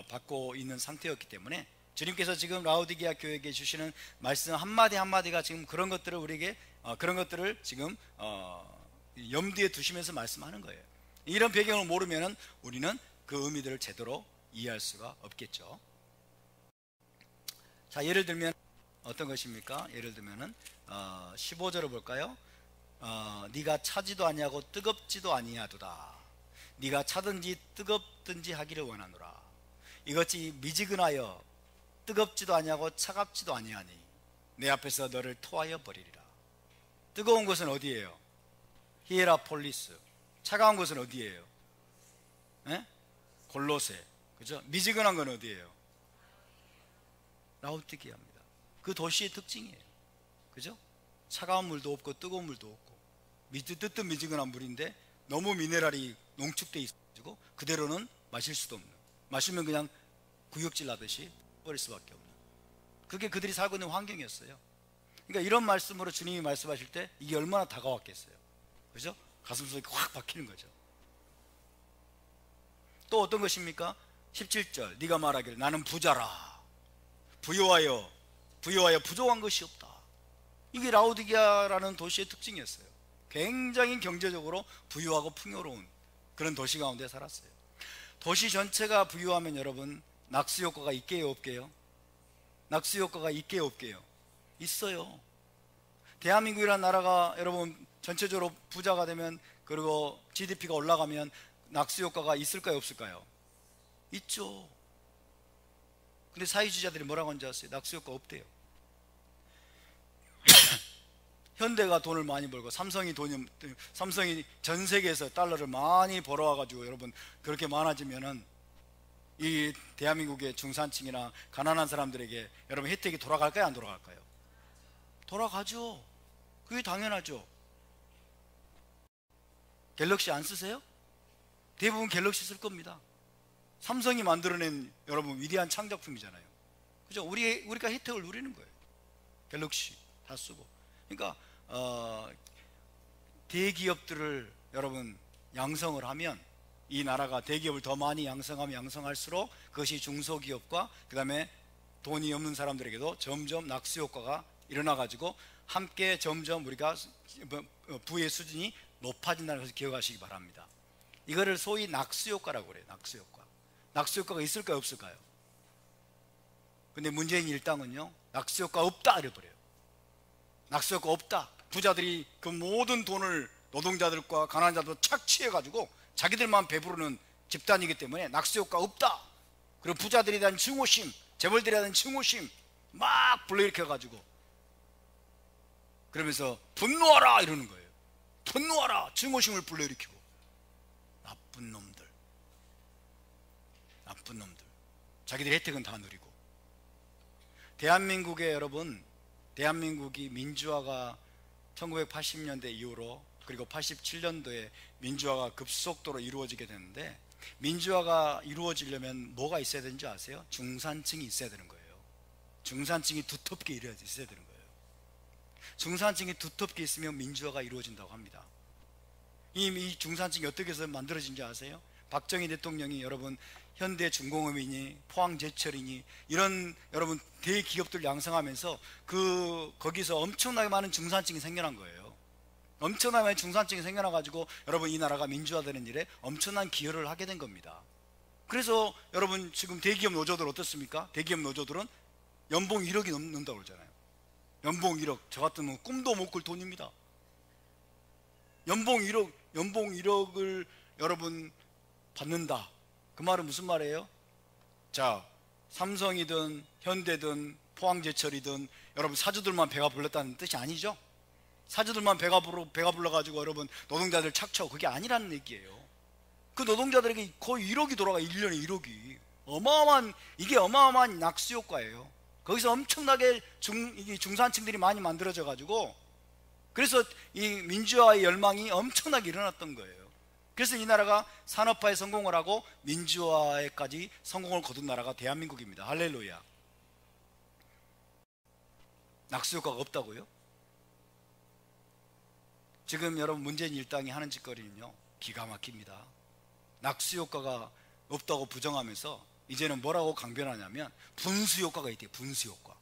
A: 받고 있는 상태였기 때문에 주님께서 지금 라오디게아 교회에게 주시는 말씀 한마디 한마디가 지금 그런 것들을 우리에게 그런 것들을 지금 염두에 두시면서 말씀하는 거예요. 이런 배경을 모르면 우리는 그 의미들을 제대로 이해할 수가 없겠죠. 자, 예를 들면 어떤 것입니까? 예를 들면은 15절을 볼까요? 네가 차지도 아니하고 뜨겁지도 아니하도다. 네가 차든지 뜨겁든지 하기를 원하노라. 이것이 미지근하여 뜨겁지도 아니하고 차갑지도 아니하니 내 앞에서 너를 토하여 버리리라. 뜨거운 것은 어디예요? 히에라폴리스. 차가운 것은 어디예요? 골로새. 그죠? 미지근한 건 어디예요? 라오디게아입니다. 그 도시의 특징이에요. 그죠? 차가운 물도 없고 뜨거운 물도 없고 뜨뜻 미지근한 물인데 너무 미네랄이 농축돼 있어가지고 그대로는 마실 수도 없는, 마시면 그냥 구역질 나듯이 버릴 수밖에 없는, 그게 그들이 살고 있는 환경이었어요. 그러니까 이런 말씀으로 주님이 말씀하실 때 이게 얼마나 다가왔겠어요. 그죠? 가슴속에 확 박히는 거죠. 또 어떤 것입니까? 17절 네가 말하기를 나는 부자라. 부유하여 부족한 것이 없다. 이게 라오디게아라는 도시의 특징이었어요. 굉장히 경제적으로 부유하고 풍요로운 그런 도시 가운데 살았어요. 도시 전체가 부유하면 여러분 낙수 효과가 있게요, 없게요? 낙수 효과가 있게요, 없게요? 있어요. 대한민국이라는 나라가 여러분 전체적으로 부자가 되면, 그리고 GDP가 올라가면 낙수 효과가 있을까요, 없을까요? 있죠. 근데 사회주의자들이 뭐라고 하는지 아세요? 낙수 효과 없대요. 현대가 돈을 많이 벌고 삼성이 전 세계에서 달러를 많이 벌어와가지고 여러분 그렇게 많아지면은 이 대한민국의 중산층이나 가난한 사람들에게 여러분 혜택이 돌아갈까요, 안 돌아갈까요? 돌아가죠. 그게 당연하죠. 갤럭시 안 쓰세요? 대부분 갤럭시 쓸 겁니다. 삼성이 만들어낸 여러분 위대한 창작품이잖아요. 그죠? 우리가 혜택을 누리는 거예요. 갤럭시 다 쓰고. 그러니까 대기업들을 여러분 양성을 하면, 이 나라가 대기업을 더 많이 양성하면 양성할수록 그것이 중소기업과 그 다음에 돈이 없는 사람들에게도 점점 낙수 효과가 일어나 가지고 함께 점점 우리가 부의 수준이 높아진다는 것을 기억하시기 바랍니다. 이거를 소위 낙수 효과라고 그래요. 낙수 효과. 낙수 효과가 있을까요, 없을까요? 근데 문재인 일당은요 낙수 효과 없다 이래버려요. 낙수 효과 없다. 부자들이 그 모든 돈을 노동자들과 가난자들 착취해 가지고 자기들만 배부르는 집단이기 때문에 낙수 효과 없다. 그리고 부자들에 대한 증오심, 재벌들에 대한 증오심 막 불러일으켜 가지고 그러면서 분노하라 이러는 거예요. 분노하라. 증오심을 불러일으키고. 나쁜 놈들. 자기들 혜택은 다 누리고. 대한민국에 여러분, 대한민국이 민주화가 1980년대 이후로, 그리고 87년도에 민주화가 급속도로 이루어지게 되는데, 민주화가 이루어지려면 뭐가 있어야 되는지 아세요? 중산층이 있어야 되는 거예요. 중산층이 두텁게 있어야 되는 거예요. 중산층이 두텁게 있으면 민주화가 이루어진다고 합니다. 이 중산층이 어떻게 해서 만들어진지 아세요? 박정희 대통령이 여러분 현대 중공업이니 포항제철이니 이런 여러분 대기업들 양성하면서 거기서 엄청나게 많은 중산층이 생겨난 거예요. 엄청나게 많은 중산층이 생겨나 가지고 여러분 이 나라가 민주화되는 일에 엄청난 기여를 하게 된 겁니다. 그래서 여러분 지금 대기업 노조들 어떻습니까? 대기업 노조들은 연봉 1억이 넘는다고 그러잖아요. 연봉 1억. 저 같으면 꿈도 못 꿀 돈입니다. 연봉 1억을 여러분 받는다. 그 말은 무슨 말이에요? 자, 삼성이든 현대든 포항제철이든 여러분 사주들만 배가 불렀다는 뜻이 아니죠? 사주들만 배가 불러가지고 여러분 노동자들 착취하고, 그게 아니라는 얘기예요. 그 노동자들에게 거의 1억이 돌아가. 1년에 1억이. 이게 어마어마한 낙수 효과예요. 거기서 엄청나게 중산층들이 많이 만들어져 가지고 그래서 이 민주화의 열망이 엄청나게 일어났던 거예요. 그래서 이 나라가 산업화에 성공을 하고 민주화에까지 성공을 거둔 나라가 대한민국입니다. 할렐루야. 낙수 효과가 없다고요? 지금 여러분 문재인 일당이 하는 짓거리는요 기가 막힙니다. 낙수 효과가 없다고 부정하면서 이제는 뭐라고 강변하냐면 분수 효과가 있대요. 분수 효과.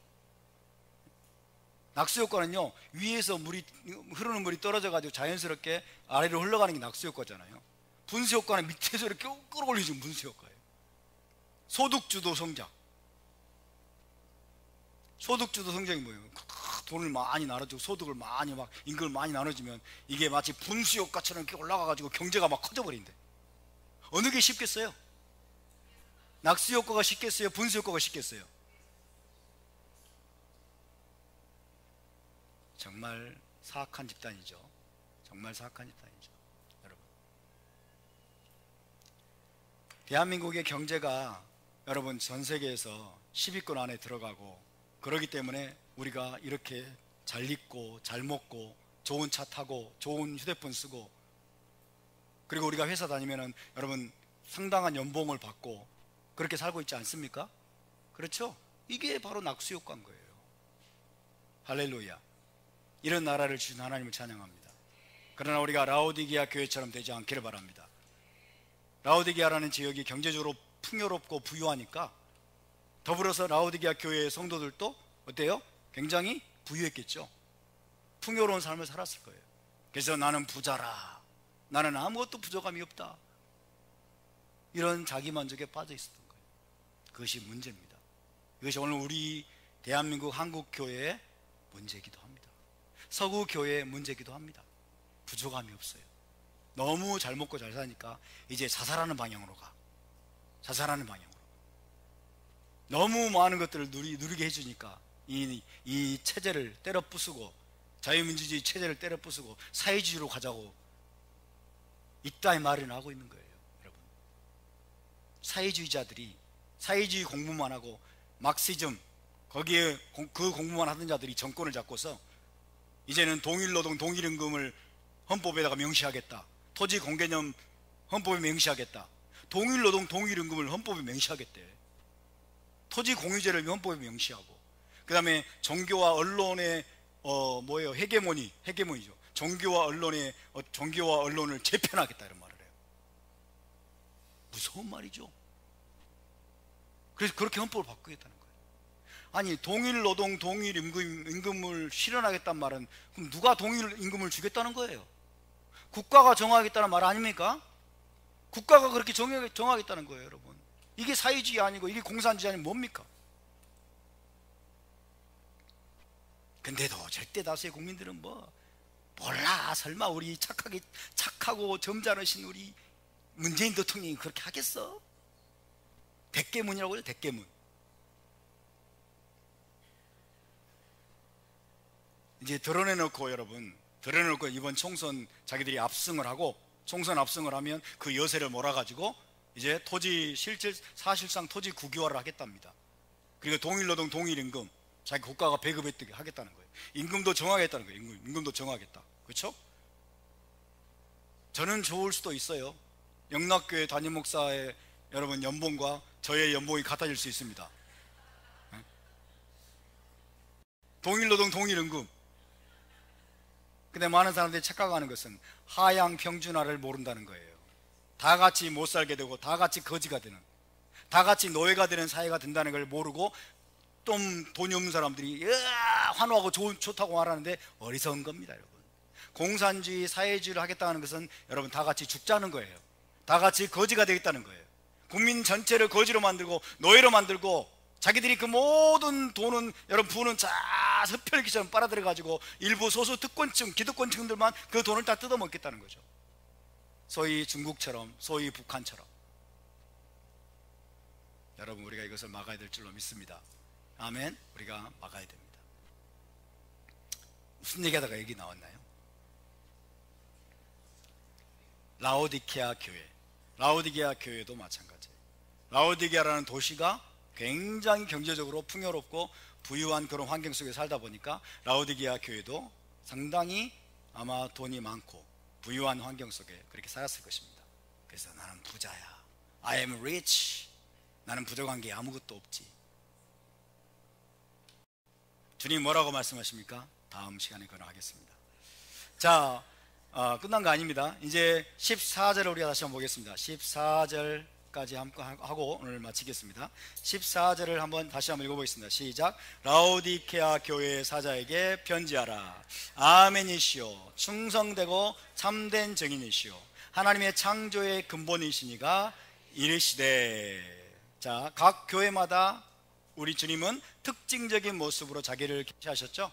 A: 낙수 효과는요 위에서 흐르는 물이 떨어져 가지고 자연스럽게 아래로 흘러가는 게 낙수 효과잖아요. 분수 효과는 밑에서 이렇게 끌어올리는 분수 효과예요. 소득주도 성장. 소득주도 성장이 뭐예요? 돈을 많이 나눠주고 소득을 많이 막 임금을 많이 나눠주면 이게 마치 분수 효과처럼 이렇게 올라가 가지고 경제가 막 커져버린대. 어느 게 쉽겠어요? 낙수 효과가 쉽겠어요? 분수 효과가 쉽겠어요? 정말 사악한 집단이죠. 정말 사악한 집단이죠. 여러분, 대한민국의 경제가 여러분 전 세계에서 10위권 안에 들어가고 그러기 때문에 우리가 이렇게 잘 입고 잘 먹고 좋은 차 타고 좋은 휴대폰 쓰고 그리고 우리가 회사 다니면은 여러분 상당한 연봉을 받고 그렇게 살고 있지 않습니까? 그렇죠? 이게 바로 낙수 효과인 거예요. 할렐루야. 이런 나라를 주신 하나님을 찬양합니다. 그러나 우리가 라오디게아 교회처럼 되지 않기를 바랍니다. 라오디게아라는 지역이 경제적으로 풍요롭고 부유하니까 더불어서 라오디게아 교회의 성도들도 어때요? 굉장히 부유했겠죠. 풍요로운 삶을 살았을 거예요. 그래서 나는 부자라, 나는 아무것도 부족함이 없다, 이런 자기만족에 빠져 있었던 거예요. 그것이 문제입니다. 이것이 오늘 우리 대한민국 한국교회의 문제이기도 합니다. 서구교회의 문제이기도 합니다. 부족함이 없어요. 너무 잘 먹고 잘 사니까 이제 자살하는 방향으로 가. 자살하는 방향으로. 너무 많은 것들을 누리게 해주니까 이 체제를 때려 부수고 자유민주주의 체제를 때려 부수고 사회주의로 가자고 이따의 말을 하고 있는 거예요. 여러분, 사회주의자들이 사회주의 공부만 하고 막시즘 거기에 그 공부만 하던 자들이 정권을 잡고서 이제는 동일노동 동일임금을 헌법에다가 명시하겠다, 토지 공개념 헌법에 명시하겠다, 동일노동 동일임금을 헌법에 명시하겠대. 토지 공유제를 헌법에 명시하고 그 다음에 종교와 언론의 헤게모니죠. 종교와 언론을 재편하겠다 이런 말을 해요. 무서운 말이죠. 그래서 그렇게 헌법을 바꾸겠다는 거예요. 아니 동일 노동 동일 임금을 실현하겠다는 말은 그럼 누가 동일 임금을 주겠다는 거예요? 국가가 정하겠다는 말 아닙니까? 국가가 그렇게 정하겠다는 거예요. 여러분, 이게 사회주의 아니고 이게 공산주의 아니면 뭡니까? 근데도 절대 다수의 국민들은 몰라, 설마 우리 착하고 점잖으신 우리 문재인 대통령이 그렇게 하겠어? 대깨문이라고 해요. 대깨문. 이제 드러내놓고 이번 총선 자기들이 압승을 하고, 총선 압승을 하면 그 여세를 몰아가지고 이제 사실상 토지 국유화를 하겠답니다. 그리고 동일노동 동일임금 자기 국가가 배급했게 하겠다는 거예요. 임금도 정하겠다는 거예요. 임금도 정하겠다. 그렇죠? 저는 좋을 수도 있어요. 영락교회 담임 목사의 여러분 연봉과 저의 연봉이 같아질 수 있습니다. 동일노동 동일임금. 근데 많은 사람들이 착각하는 것은 하향 평준화를 모른다는 거예요. 다 같이 못 살게 되고 다 같이 거지가 되는, 다 같이 노예가 되는 사회가 된다는 걸 모르고 좀 돈이 없는 사람들이 환호하고 좋다고 말하는데 어리석은 겁니다. 여러분, 공산주의 사회주의를 하겠다는 것은 여러분 다 같이 죽자는 거예요. 다 같이 거지가 되겠다는 거예요. 국민 전체를 거지로 만들고 노예로 만들고 자기들이 그 모든 돈은, 여러분 부는 흡혈귀처럼 빨아들여 가지고 일부 소수 특권층 기득권층들만 그 돈을 다 뜯어먹겠다는 거죠. 소위 중국처럼, 소위 북한처럼. 여러분, 우리가 이것을 막아야 될 줄로 믿습니다. 아멘. 우리가 막아야 됩니다. 무슨 얘기하다가 얘기 나왔나요? 라오디게아 교회. 라오디게아 교회도 마찬가지예요. 라오디게아라는 도시가 굉장히 경제적으로 풍요롭고 부유한 그런 환경 속에 살다 보니까 라오디게아 교회도 상당히 아마 돈이 많고 부유한 환경 속에 그렇게 살았을 것입니다. 그래서 나는 부자야, I am rich, 나는 부족한 게 아무것도 없지. 주님 뭐라고 말씀하십니까? 다음 시간에 그러하겠습니다. 자, 끝난 거 아닙니다. 이제 14절을 우리가 다시 한번 보겠습니다. 14절까지 하고 오늘 마치겠습니다. 14절을 한번 다시 한번 읽어보겠습니다. 시작. 라오디케아 교회 사자에게 편지하라. 아멘이시오, 충성되고 참된 증인이시오, 하나님의 창조의 근본이시니가 이르시되. 자, 각 교회마다 우리 주님은 특징적인 모습으로 자기를 계시하셨죠.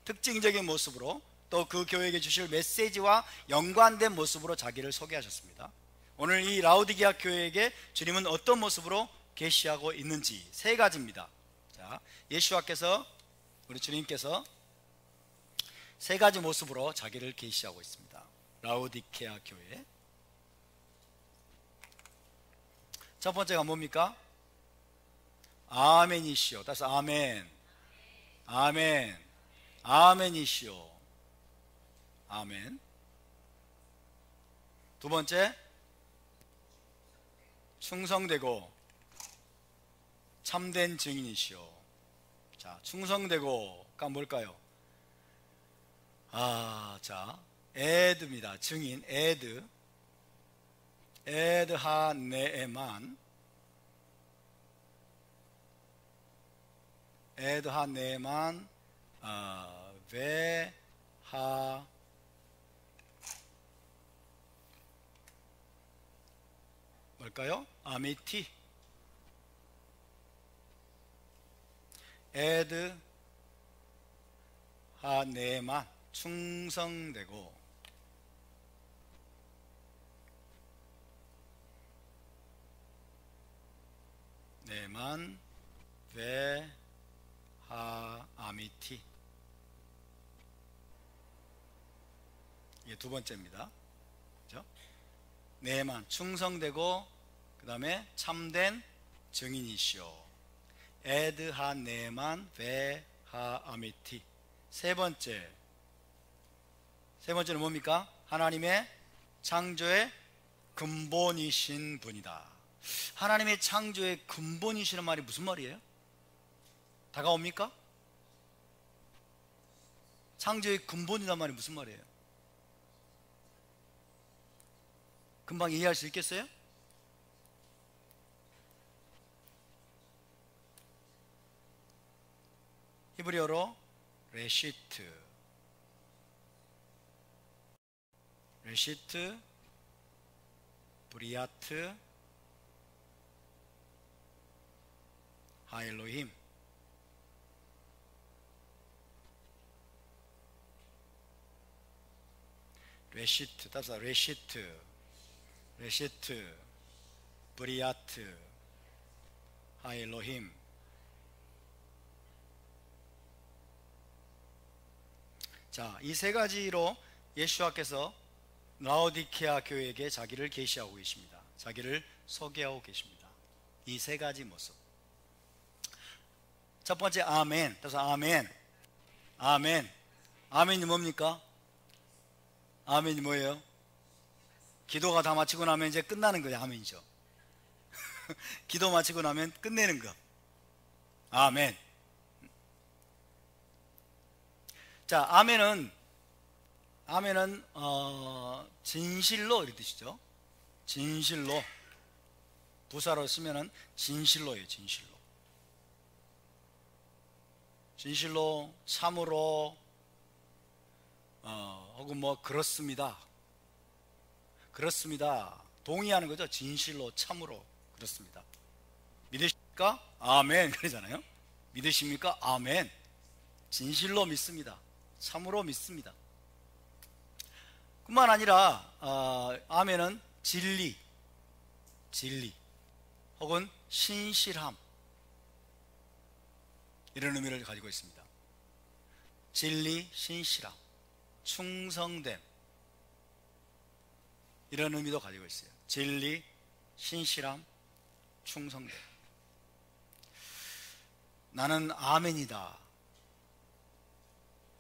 A: 특징적인 모습으로, 또 그 교회에게 주실 메시지와 연관된 모습으로 자기를 소개하셨습니다. 오늘 이 라오디게아 교회에게 주님은 어떤 모습으로 계시하고 있는지 세 가지입니다. 자, 예수와께서, 우리 주님께서 세 가지 모습으로 자기를 계시하고 있습니다. 라오디게아 교회. 첫 번째가 뭡니까? 아멘이시오. 따라서 아멘, 아멘, 아멘이시오, 아멘. 두 번째, 충성되고 참된 증인이시오. 자, 충성되고가 뭘까요? 자, 에드입니다. 증인, 에드, 에드하네에만, 에드하네만, 베하, 뭘까요? 아미티, 에드 하네만, 충성되고 네만 베하 아미티. 이게 두 번째입니다. 그렇죠? 네만, 충성되고 그 다음에 참된 증인이시오. 에드하 네만 베하 아미티. 세 번째는 뭡니까? 하나님의 창조의 근본이신 분이다. 하나님의 창조의 근본이시는 말이 무슨 말이에요? 다가옵니까? 창조의 근본이란 말이 무슨 말이에요? 금방 이해할 수 있겠어요? 히브리어로 레시트, 레시트, 브리아트, 하엘로힘. 레시트, 따라서 레시트, 레시트, 브리아트, 하엘로힘. 자, 이 세 가지로 예수와께서 라오디케아 교회에게 자기를 계시하고 계십니다. 자기를 소개하고 계십니다. 이 세 가지 모습. 첫 번째, 아멘. 그래서 아멘, 아멘. 아멘이 뭡니까? 아멘이 뭐예요? 기도가 다 마치고 나면 이제 끝나는 거예요. 아멘이죠. 기도 마치고 나면 끝내는 거. 아멘. 자, 아멘은 진실로 이렇게 뜻이죠. 진실로. 부사로 쓰면은 진실로예요. 진실로. 진실로, 참으로, 혹은 뭐 그렇습니다. 그렇습니다. 동의하는 거죠. 진실로, 참으로, 그렇습니다. 믿으십니까? 아멘. 그러잖아요. 믿으십니까? 아멘. 진실로 믿습니다. 참으로 믿습니다. 뿐만 아니라 아멘은 진리, 진리 혹은 신실함, 이런 의미를 가지고 있습니다. 진리, 신실함, 충성됨, 이런 의미도 가지고 있어요. 진리, 신실함, 충성됨. 나는 아멘이다.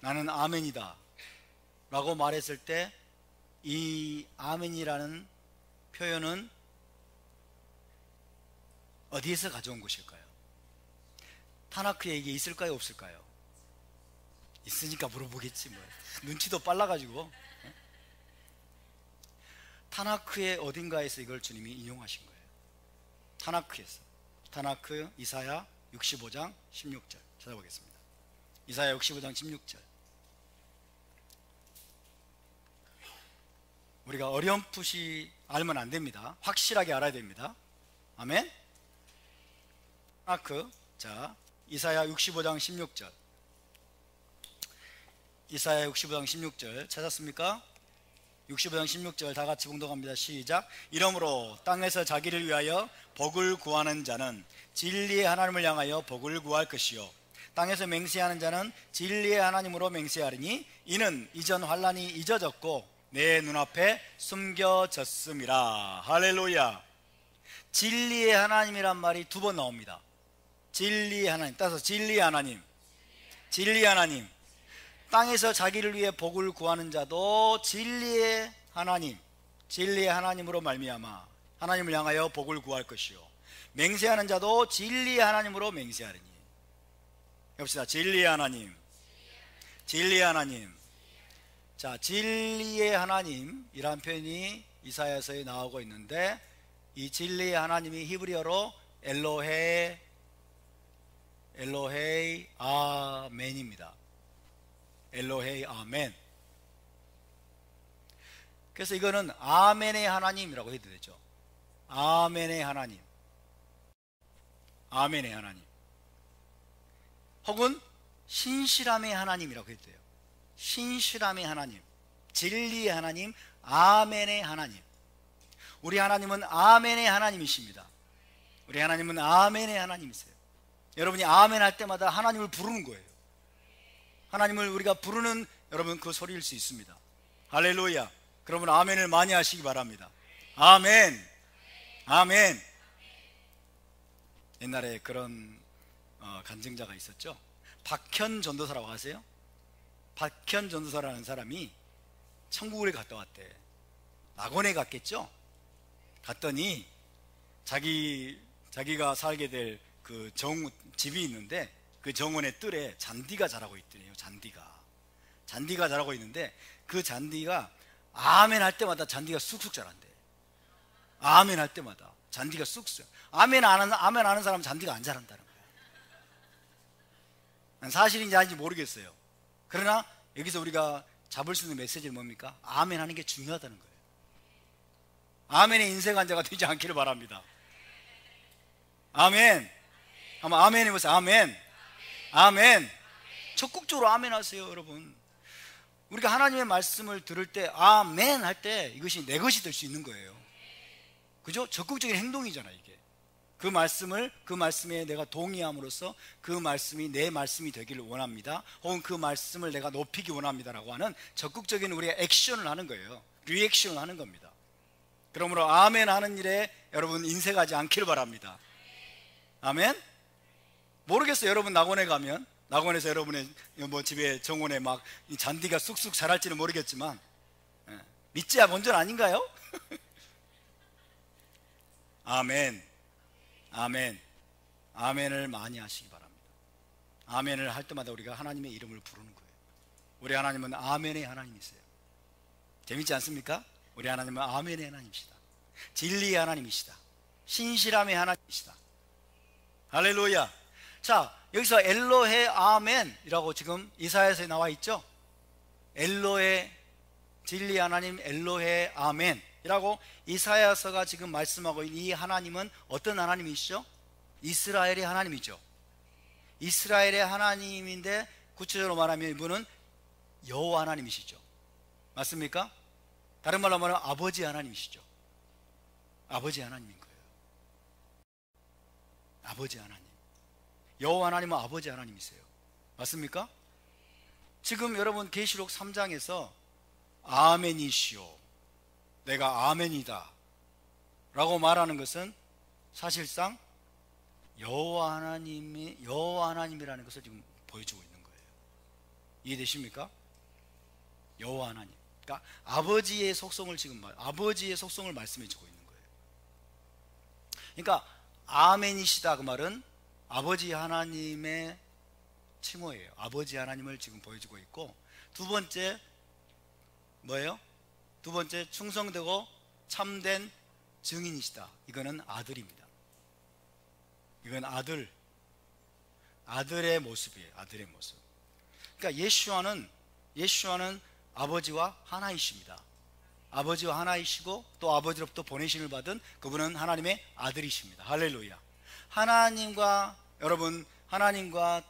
A: 나는 아멘이다 라고 말했을 때 이 아멘이라는 표현은 어디에서 가져온 것일까요? 타나크에 이게 있을까요, 없을까요? 있으니까 물어보겠지 뭐. 눈치도 빨라가지고. 타나크의 어딘가에서 이걸 주님이 인용하신 거예요. 타나크에서. 타나크 이사야 65장 16절 찾아보겠습니다. 이사야 65장 16절. 우리가 어렴풋이 알면 안 됩니다. 확실하게 알아야 됩니다. 아멘. 타나크. 자, 이사야 65장 16절. 이사야 65장 16절 찾았습니까? 65장 16절 다 같이 봉독합니다. 시작. 이러므로 땅에서 자기를 위하여 복을 구하는 자는 진리의 하나님을 향하여 복을 구할 것이요 땅에서 맹세하는 자는 진리의 하나님으로 맹세하리니 이는 이전 환난이 잊어졌고 내 눈앞에 숨겨졌음이라. 할렐루야. 진리의 하나님이란 말이 두 번 나옵니다. 진리의 하나님. 따라서 진리의 하나님. 진리의 하나님. 땅에서 자기를 위해 복을 구하는 자도 진리의 하나님, 진리의 하나님으로 말미암아 하나님을 향하여 복을 구할 것이요 맹세하는 자도 진리의 하나님으로 맹세하리니. 봅시다. 진리의 하나님, 진리의 하나님. 자, 진리의 하나님이란 표현이 이사야서에 나오고 있는데 이 진리의 하나님이 히브리어로 엘로헤이 아멘입니다. 엘로헤이 아멘. 그래서 이거는 아멘의 하나님이라고 해도 되죠. 아멘의 하나님, 아멘의 하나님. 혹은 신실함의 하나님이라고 해도 돼요. 신실함의 하나님, 진리의 하나님, 아멘의 하나님. 우리 하나님은 아멘의 하나님이십니다. 우리 하나님은 아멘의 하나님이세요. 여러분이 아멘 할 때마다 하나님을 부르는 거예요. 하나님을 우리가 부르는 여러분 그 소리일 수 있습니다. 할렐루야. 그러면 아멘을 많이 하시기 바랍니다. 아멘. 아멘. 옛날에 그런 간증자가 있었죠. 박현 전도사라고 아세요? 박현 전도사라는 사람이 천국을 갔다 왔대. 낙원에 갔겠죠. 갔더니 자기가 살게 될 그 집이 있는데 그 정원의 뜰에 잔디가 자라고 있더래요. 잔디가 자라고 있는데 그 잔디가 아멘 할 때마다 잔디가 쑥쑥 자란대. 아멘 할 때마다 잔디가 쑥쑥. 아멘 하는 사람은 잔디가 안 자란다는 거야. 사실인지 아닌지 모르겠어요. 그러나 여기서 우리가 잡을 수 있는 메시지는 뭡니까? 아멘 하는 게 중요하다는 거예요. 아멘의 인생환자가 되지 않기를 바랍니다. 아멘. 한번 아멘 해보세요. 아멘. 아멘. 적극적으로 아멘 하세요, 여러분. 우리가 하나님의 말씀을 들을 때 아멘 할 때 이것이 내 것이 될 수 있는 거예요. 그죠? 적극적인 행동이잖아요, 이게. 그 말씀에 내가 동의함으로써 그 말씀이 내 말씀이 되기를 원합니다. 혹은 그 말씀을 내가 높이기 원합니다라고 하는 적극적인 우리가 액션을 하는 거예요. 리액션을 하는 겁니다. 그러므로 아멘 하는 일에 여러분 인색하지 않기를 바랍니다. 아멘. 모르겠어요. 여러분 낙원에 가면, 낙원에서 여러분의 집에 정원에 막 잔디가 쑥쑥 자랄지는 모르겠지만 믿지야 본전 아닌가요? 아멘. 아멘. 아멘을 많이 하시기 바랍니다. 아멘을 할 때마다 우리가 하나님의 이름을 부르는 거예요. 우리 하나님은 아멘의 하나님이세요. 재밌지 않습니까? 우리 하나님은 아멘의 하나님이시다. 진리의 하나님이시다. 신실함의 하나님이시다. 할렐루야. 자, 여기서 엘로헤 아멘이라고 지금 이사야서에 나와 있죠. 엘로헤, 진리 하나님 엘로헤 아멘이라고 이사야서가 지금 말씀하고 있는 이 하나님은 어떤 하나님이시죠? 이스라엘의 하나님이죠. 이스라엘의 하나님인데 구체적으로 말하면 이분은 여호와 하나님이시죠. 맞습니까? 다른 말로 말하면 아버지 하나님이시죠. 아버지 하나님인 거예요. 아버지 하나님. 여호와 하나님은 아버지 하나님이세요. 맞습니까? 지금 여러분 계시록 3장에서 아멘이시오, 내가 아멘이다 라고 말하는 것은 사실상 여호와 하나님이라는 것을 지금 보여주고 있는 거예요. 이해되십니까? 여호와 하나님. 그러니까 아버지의 속성을 아버지의 속성을 말씀해 주고 있는 거예요. 그러니까 아멘이시다 그 말은 아버지 하나님의 칭호예요. 아버지 하나님을 지금 보여주고 있고, 두 번째 뭐예요? 두 번째, 충성되고 참된 증인이시다. 이거는 아들입니다. 이건 아들의 모습이에요. 아들의 모습. 그러니까 예수와는 아버지와 하나이십니다. 아버지와 하나이시고 또 아버지로부터 보내심을 받은 그분은 하나님의 아들이십니다. 할렐루야. 하나님과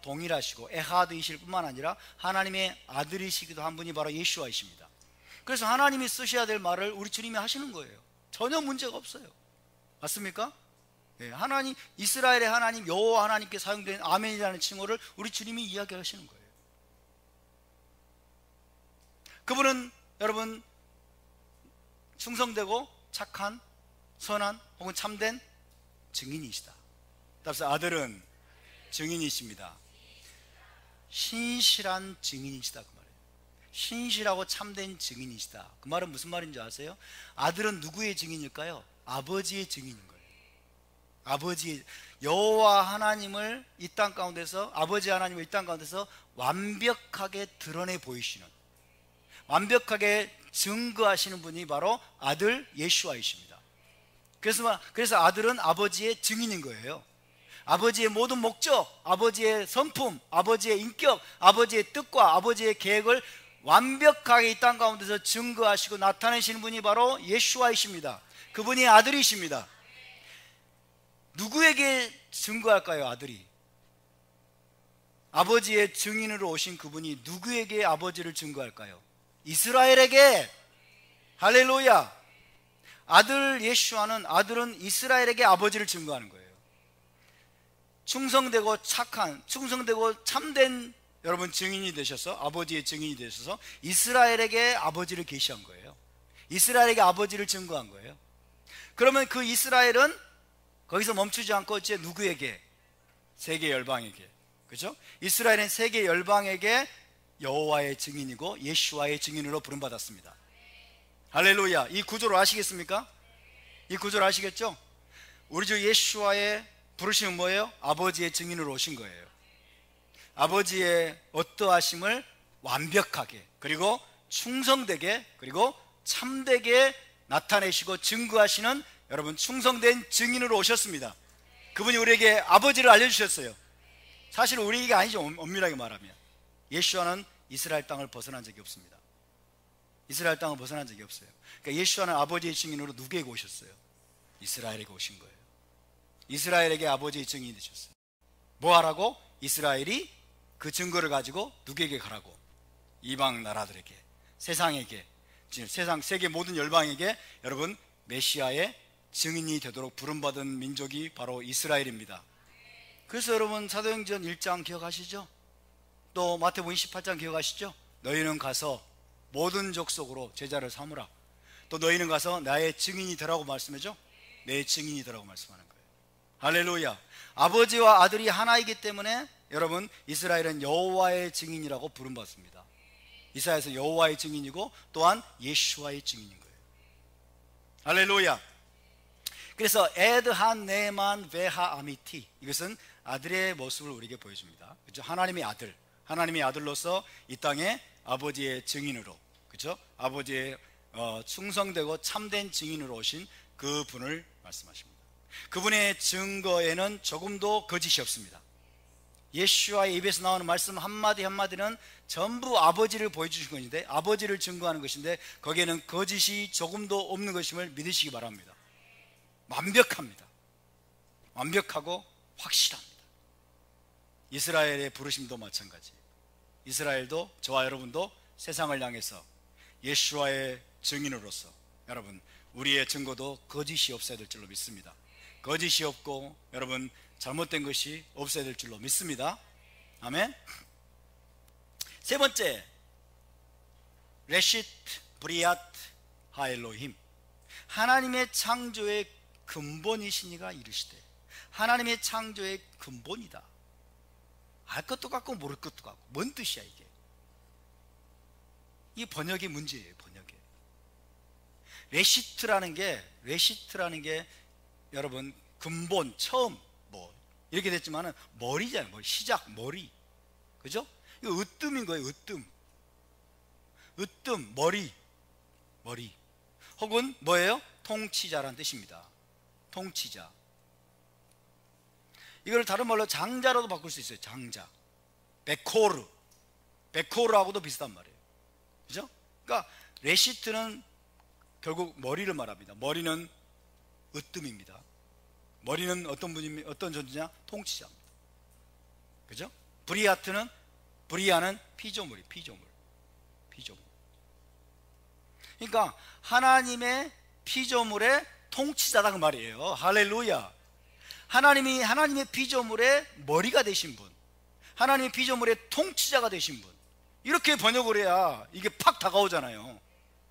A: 동일하시고 에하드이실 뿐만 아니라 하나님의 아들이시기도 한 분이 바로 예수와이십니다. 그래서 하나님이 쓰셔야 될 말을 우리 주님이 하시는 거예요. 전혀 문제가 없어요. 맞습니까? 예, 하나님, 이스라엘의 하나님 여호와 하나님께 사용된 아멘이라는 칭호를 우리 주님이 이야기하시는 거예요. 그분은 여러분 충성되고 착한, 선한 혹은 참된 증인이시다. 따라서 아들은 증인이십니다. 신실한 증인이시다 그 말이에요. 신실하고 참된 증인이시다. 그 말은 무슨 말인지 아세요? 아들은 누구의 증인일까요? 아버지의 증인인 거예요. 아버지의, 여호와 하나님을 이 땅 가운데서, 아버지 하나님을 이 땅 가운데서 완벽하게 드러내 보이시는, 완벽하게 증거하시는 분이 바로 아들 예수와이십니다. 그래서 아들은 아버지의 증인인 거예요. 아버지의 모든 목적, 아버지의 성품, 아버지의 인격, 아버지의 뜻과 아버지의 계획을 완벽하게 이 땅 가운데서 증거하시고 나타내시는 분이 바로 예수와이십니다. 그분이 아들이십니다. 누구에게 증거할까요? 아들이 아버지의 증인으로 오신 그분이 누구에게 아버지를 증거할까요? 이스라엘에게. 할렐루야. 아들 예수와는, 아들은 이스라엘에게 아버지를 증거하는 거예요. 충성되고 착한, 충성되고 참된 여러분 증인이 되셔서, 아버지의 증인이 되셔서 이스라엘에게 아버지를 계시한 거예요. 이스라엘에게 아버지를 증거한 거예요. 그러면 그 이스라엘은 거기서 멈추지 않고 이제 누구에게? 세계 열방에게. 그렇죠? 이스라엘은 세계 열방에게 여호와의 증인이고 예수와의 증인으로 부름받았습니다. 할렐루야. 이 구조를 아시겠습니까? 이 구조를 아시겠죠? 우리 주 예수와의 부르심은 뭐예요? 아버지의 증인으로 오신 거예요. 아버지의 어떠하심을 완벽하게, 그리고 충성되게, 그리고 참되게 나타내시고 증거하시는 여러분 충성된 증인으로 오셨습니다. 그분이 우리에게 아버지를 알려주셨어요. 사실 우리에게 아니죠. 엄밀하게 말하면 예수와는 이스라엘 땅을 벗어난 적이 없습니다. 이스라엘 땅을 벗어난 적이 없어요. 그러니까 예수와는 아버지의 증인으로 누구에게 오셨어요? 이스라엘에게 오신 거예요. 이스라엘에게 아버지의 증인이 되셨어요. 뭐 하라고? 이스라엘이 그 증거를 가지고 누구에게 가라고? 이방 나라들에게, 세상에게, 세상 세계 모든 열방에게 여러분 메시아의 증인이 되도록 부름받은 민족이 바로 이스라엘입니다. 그래서 여러분 사도행전 1장 기억하시죠? 또 마태복음 28장 기억하시죠? 너희는 가서 모든 족속으로 제자를 삼으라. 또 너희는 가서 나의 증인이 되라고 말씀하죠? 내 증인이 되라고 말씀하는 거예요. 할렐루야. 아버지와 아들이 하나이기 때문에 여러분 이스라엘은 여호와의 증인이라고 부름받습니다. 이사야에서 여호와의 증인이고 또한 예수와의 증인인 거예요. 할렐루야. 그래서 에드한 네만 베하 아미티, 이것은 아들의 모습을 우리에게 보여줍니다. 그렇죠? 하나님의 아들, 하나님의 아들로서 이 땅에 아버지의 증인으로, 그렇죠? 아버지의 충성되고 참된 증인으로 오신 그 분을 말씀하십니다. 그분의 증거에는 조금도 거짓이 없습니다. 예수와의 입에서 나오는 말씀 한마디 한마디는 전부 아버지를 보여주신 것인데, 아버지를 증거하는 것인데 거기에는 거짓이 조금도 없는 것임을 믿으시기 바랍니다. 완벽합니다. 완벽하고 확실합니다. 이스라엘의 부르심도 마찬가지. 이스라엘도 저와 여러분도 세상을 향해서 예수와의 증인으로서 여러분 우리의 증거도 거짓이 없어야 될 줄로 믿습니다. 거짓이 없고 여러분 잘못된 것이 없어야 될 줄로 믿습니다. 아멘. 세 번째, 레시트 브리앗 하엘로힘, 하나님의 창조의 근본이시니가 이르시되. 하나님의 창조의 근본이다. 알 것도 같고 모를 것도 같고 뭔 뜻이야 이게? 이 번역의 문제예요. 번역에 레시트라는 게 여러분 근본 처음 뭐 이렇게 됐지만은 머리잖아요. 머리, 시작 머리, 그죠? 이거 으뜸인 거예요. 으뜸 머리 혹은 뭐예요? 통치자라는 뜻입니다. 통치자. 이걸 다른 말로 장자로도 바꿀 수 있어요. 장자. 베코르하고도 비슷한 말이에요. 그죠? 그러니까 레시트는 결국 머리를 말합니다. 머리는 으뜸입니다. 머리는 어떤 존재냐? 통치자입니다. 그죠? 브리아는 피조물. 그러니까 하나님의 피조물의 통치자다 그 말이에요. 할렐루야. 하나님의 피조물의 머리가 되신 분, 하나님의 피조물의 통치자가 되신 분, 이렇게 번역을 해야 이게 팍 다가오잖아요.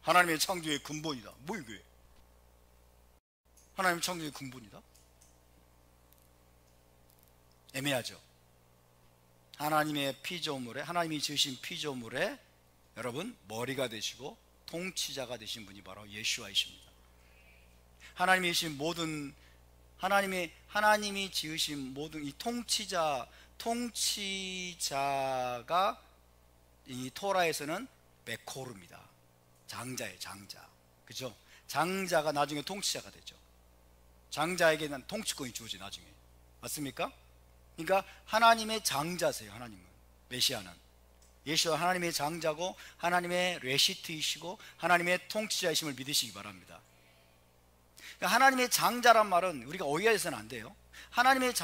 A: 하나님의 창조의 근본이다. 뭐 이게? 하나님의 창조의 근본이다? 애매하죠. 하나님의 피조물에, 하나님이 지으신 피조물에 여러분 머리가 되시고 통치자가 되신 분이 바로 예수와이십니다. 하나님이 지으신 모든 이 통치자가 이 토라에서는 베코르입니다. 장자예요. 장자. 그죠? 장자가 나중에 통치자가 되죠. 장자에게는 통치권이 주어져 나중에. 맞습니까? 그러니까 하나님의 장자세요. 하나님은, 메시아는 예수와 하나님의 장자고 하나님의 레시트이시고 하나님의 통치자이심을 믿으시기 바랍니다. 그러니까 하나님의 장자란 말은 우리가 오해해서는 안 돼요. 하나님의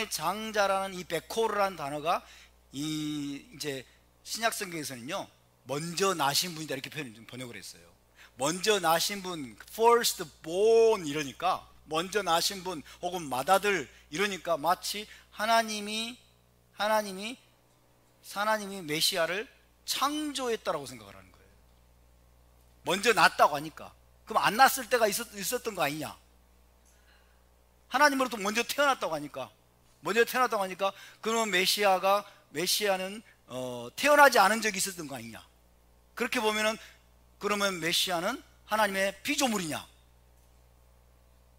A: 장자라는 이 베코르라는 단어가 이제 신약 성경에서는요, 먼저 나신 분이다 이렇게 번역을 했어요. 먼저 나신 분, first born 이러니까, 먼저 나신 분 혹은 맏아들 이러니까 마치 하나님이 메시아를 창조했다라고 생각을 하는 거예요. 먼저 났다고 하니까. 그럼 안 났을 때가 있었던 거 아니냐? 하나님으로부터 먼저 태어났다고 하니까 그러면 메시아는 태어나지 않은 적이 있었던 거 아니냐? 그렇게 보면은 그러면 메시아는 하나님의 피조물이냐?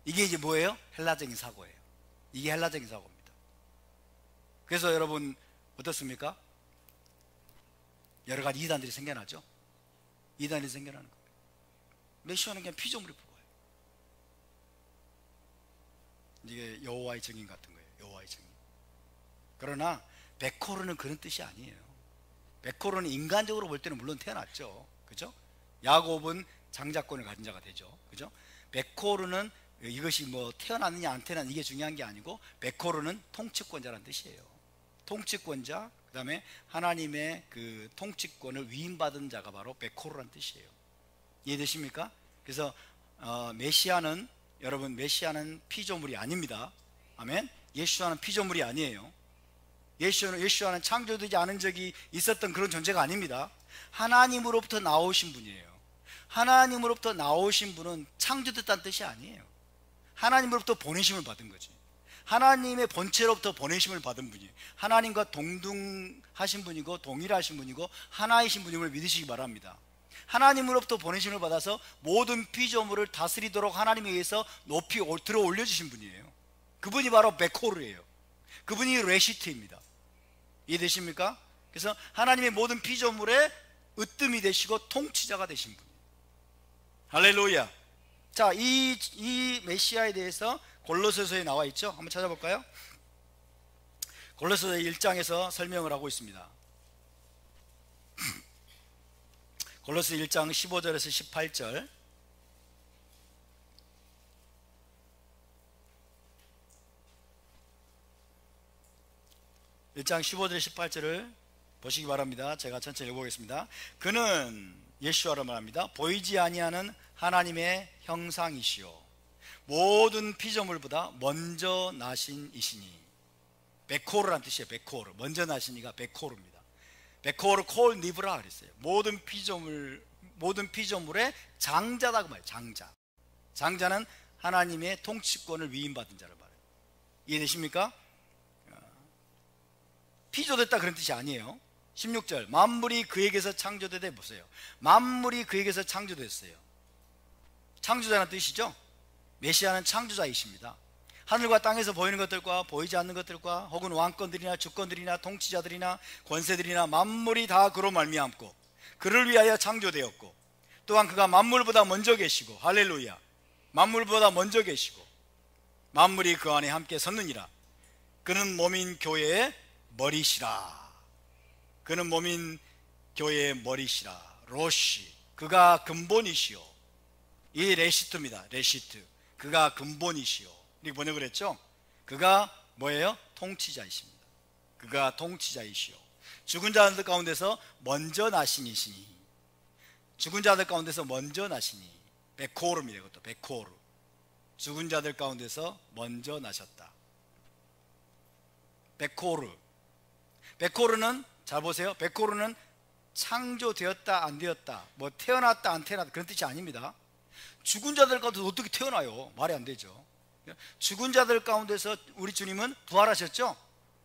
A: 이게 이제 뭐예요? 헬라적인 사고예요. 이게 헬라적인 사고입니다. 그래서 여러분 어떻습니까? 여러 가지 이단들이 생겨나죠. 이단이 생겨나는 거예요. 메시아는 그냥 피조물이 보여요. 이게 여호와의 증인 같은 거예요. 여호와의 증인. 그러나 베코르는 그런 뜻이 아니에요. 베코르는 인간적으로 볼 때는 물론 태어났죠. 그죠? 야곱은 장자권을 가진 자가 되죠. 그죠? 베코르는 이것이 뭐 태어났느냐 안 태어났느냐 이게 중요한 게 아니고, 베코르는 통치권자라는 뜻이에요. 통치권자, 그 다음에 하나님의 그 통치권을 위임받은 자가 바로 베코르라는 뜻이에요. 이해되십니까? 그래서 메시아는 피조물이 아닙니다. 아멘. 예수와는 피조물이 아니에요. 예수와는 창조되지 않은 적이 있었던 그런 존재가 아닙니다. 하나님으로부터 나오신 분이에요. 하나님으로부터 나오신 분은 창조됐다는 뜻이 아니에요. 하나님으로부터 보내심을 받은 거지. 하나님의 본체로부터 보내심을 받은 분이에요. 하나님과 동등하신 분이고 동일하신 분이고 하나이신 분임을 믿으시기 바랍니다. 하나님으로부터 보내심을 받아서 모든 피조물을 다스리도록 하나님에 의해서 높이 들어 올려주신 분이에요. 그분이 바로 베코르예요. 그분이 레시트입니다. 이해되십니까? 그래서 하나님의 모든 피조물의 으뜸이 되시고 통치자가 되신 분이에요. 할렐루야. 자, 이 메시아에 대해서 골로새서에 나와 있죠. 한번 찾아볼까요? 골로새서 1장에서 설명을 하고 있습니다. 골로새 1장 15절에서 18절. (1장 15절 18절을) 보시기 바랍니다. 제가 천천히 읽어보겠습니다. 그는, 예수와를 말합니다, 보이지 아니하는 하나님의 형상이시요 모든 피조물보다 먼저 나신 이시니. 베코르란 뜻이에요. 베코르, 먼저 나신 이가 베코르입니다. 베코르 콜 니브라 그랬어요. 모든 피조물의 장자다 그 말이에요. 장자는 하나님의 통치권을 위임받은 자를 말해요. 이해되십니까? 피조됐다 그런 뜻이 아니에요. 16절 만물이 그에게서 창조되되 보세요. 만물이 그에게서 창조됐어요. 창조자라는 뜻이죠. 메시아는 창조자이십니다. 하늘과 땅에서 보이는 것들과 보이지 않는 것들과 혹은 왕권들이나 주권들이나 통치자들이나 권세들이나 만물이 다 그로 말미암고 그를 위하여 창조되었고 또한 그가 만물보다 먼저 계시고 할렐루야 만물보다 먼저 계시고 만물이 그 안에 함께 섰느니라. 그는 몸인 교회의 머리시라. 그는 몸인 교회의 머리시라. 로시 그가 근본이시오. 이 레시트입니다. 레시트 그가 근본이시오. 이렇게 번역을 했죠. 그가 뭐예요? 통치자이십니다. 그가 통치자이시오. 죽은 자들 가운데서 먼저 나신 이시니 죽은 자들 가운데서 먼저 나시니 베코르입니다. 이것도 베코르 죽은 자들 가운데서 먼저 나셨다. 베코르 베코르는 잘 보세요. 베코르는 창조되었다 안 되었다 뭐 태어났다 안 태어났다 그런 뜻이 아닙니다. 죽은 자들 가운데서 어떻게 태어나요? 말이 안 되죠. 죽은 자들 가운데서 우리 주님은 부활하셨죠.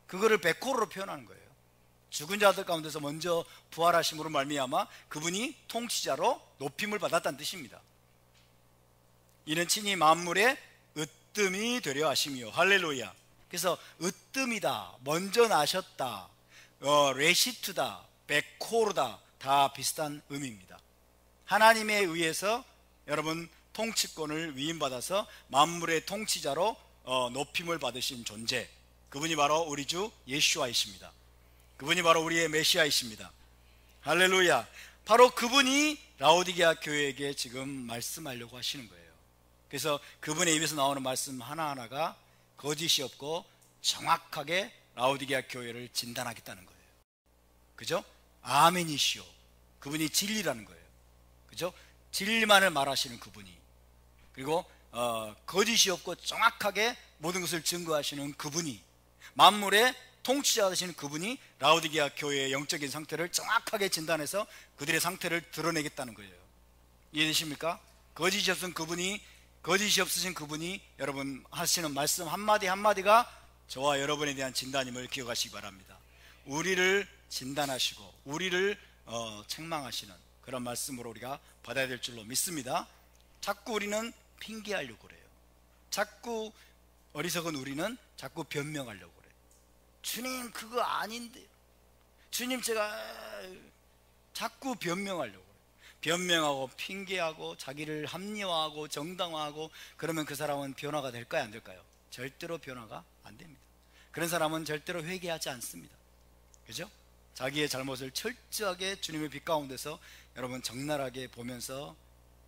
A: 그거를 베코르로 표현하는 거예요. 죽은 자들 가운데서 먼저 부활하심으로 말미암아 그분이 통치자로 높임을 받았다는 뜻입니다. 이는 친히 만물의 으뜸이 되려 하심이요. 할렐루야. 그래서 으뜸이다, 먼저 나셨다, 레시트다, 베코르다 다 비슷한 의미입니다. 하나님에 의해서 여러분 통치권을 위임받아서 만물의 통치자로 높임을 받으신 존재, 그분이 바로 우리 주 예수와이십니다. 그분이 바로 우리의 메시아이십니다. 할렐루야. 바로 그분이 라오디게아 교회에게 지금 말씀하려고 하시는 거예요. 그래서 그분의 입에서 나오는 말씀 하나하나가 거짓이 없고 정확하게 라오디게아 교회를 진단하겠다는 거예요. 그죠? 아멘이시오. 그분이 진리라는 거예요. 그죠? 진리만을 말하시는 그분이, 그리고 거짓이 없고 정확하게 모든 것을 증거하시는 그분이, 만물의 통치자 되시는 그분이 라오디게아 교회의 영적인 상태를 정확하게 진단해서 그들의 상태를 드러내겠다는 거예요. 이해되십니까? 거짓이 없으신 그분이 여러분 하시는 말씀 한마디 한마디가 저와 여러분에 대한 진단임을 기억하시기 바랍니다. 우리를 진단하시고 우리를 책망하시는 그런 말씀으로 우리가 받아야 될 줄로 믿습니다. 자꾸 우리는 핑계하려고 그래요. 자꾸 어리석은 우리는 자꾸 변명하려고 그래요. 주님 그거 아닌데, 주님 제가 자꾸 변명하려고 그래요. 변명하고 핑계하고 자기를 합리화하고 정당화하고 그러면 그 사람은 변화가 될까요 안 될까요? 절대로 변화가 안 됩니다. 그런 사람은 절대로 회개하지 않습니다. 그죠? 자기의 잘못을 철저하게 주님의 빛 가운데서 여러분 적나라하게 보면서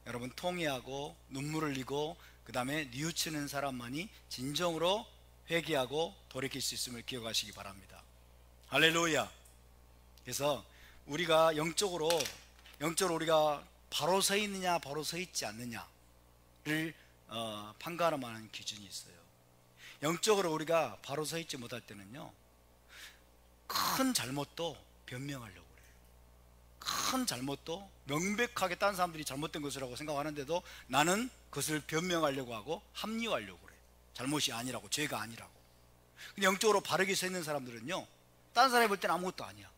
A: 여러분 통회하고 눈물을 흘리고 그 다음에 뉘우치는 사람만이 진정으로 회개하고 돌이킬 수 있음을 기억하시기 바랍니다. 할렐루야. 그래서 우리가 영적으로 우리가 바로 서 있느냐 바로 서 있지 않느냐를 판가름 하는 기준이 있어요. 영적으로 우리가 바로 서 있지 못할 때는요, 큰 잘못도 변명하려고 그래요. 큰 잘못도 명백하게 다른 사람들이 잘못된 것이라고 생각하는데도 나는 그것을 변명하려고 하고 합리화하려고 그래요. 잘못이 아니라고, 죄가 아니라고. 근데 영적으로 바르게 서 있는 사람들은요, 다른 사람이 볼 때는 아무것도 아니야.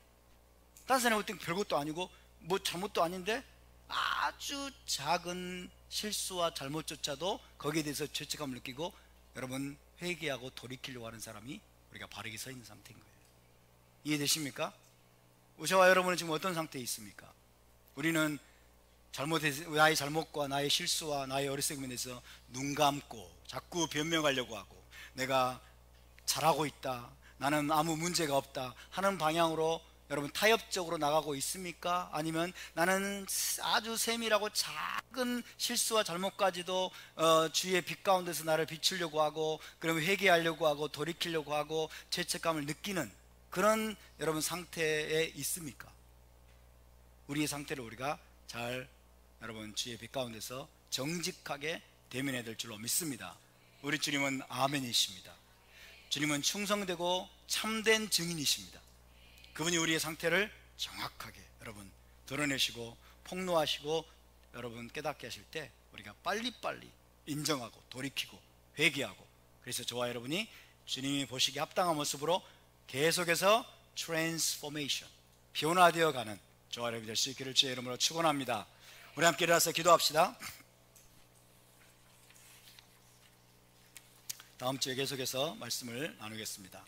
A: 다른 사람이 볼 때는 별것도 아니고 뭐 잘못도 아닌데 아주 작은 실수와 잘못조차도 거기에 대해서 죄책감을 느끼고 여러분 회개하고 돌이키려고 하는 사람이 우리가 바르게 서 있는 상태인 거예요. 이해되십니까? 저와 여러분은 지금 어떤 상태에 있습니까? 우리는 나의 잘못과 나의 실수와 나의 어리석음에 대해서 눈 감고 자꾸 변명하려고 하고 내가 잘하고 있다, 나는 아무 문제가 없다 하는 방향으로 여러분 타협적으로 나가고 있습니까? 아니면 나는 아주 세밀하고 작은 실수와 잘못까지도 주의 빛 가운데서 나를 비추려고 하고 그러면 회개하려고 하고 돌이키려고 하고 죄책감을 느끼는 그런 여러분 상태에 있습니까? 우리의 상태를 우리가 잘 여러분 주의 빛 가운데서 정직하게 대면해야 될 줄로 믿습니다. 우리 주님은 아멘이십니다. 주님은 충성되고 참된 증인이십니다. 그분이 우리의 상태를 정확하게 여러분 드러내시고 폭로하시고 여러분 깨닫게 하실 때 우리가 빨리빨리 인정하고 돌이키고 회개하고, 그래서 저와 여러분이 주님이 보시기에 합당한 모습으로 계속해서 트랜스포메이션, 변화되어 가는 저와 여러분이 될 수 있기를 주의 이름으로 축원합니다. 우리 함께 일어나서 기도합시다. 다음 주에 계속해서 말씀을 나누겠습니다.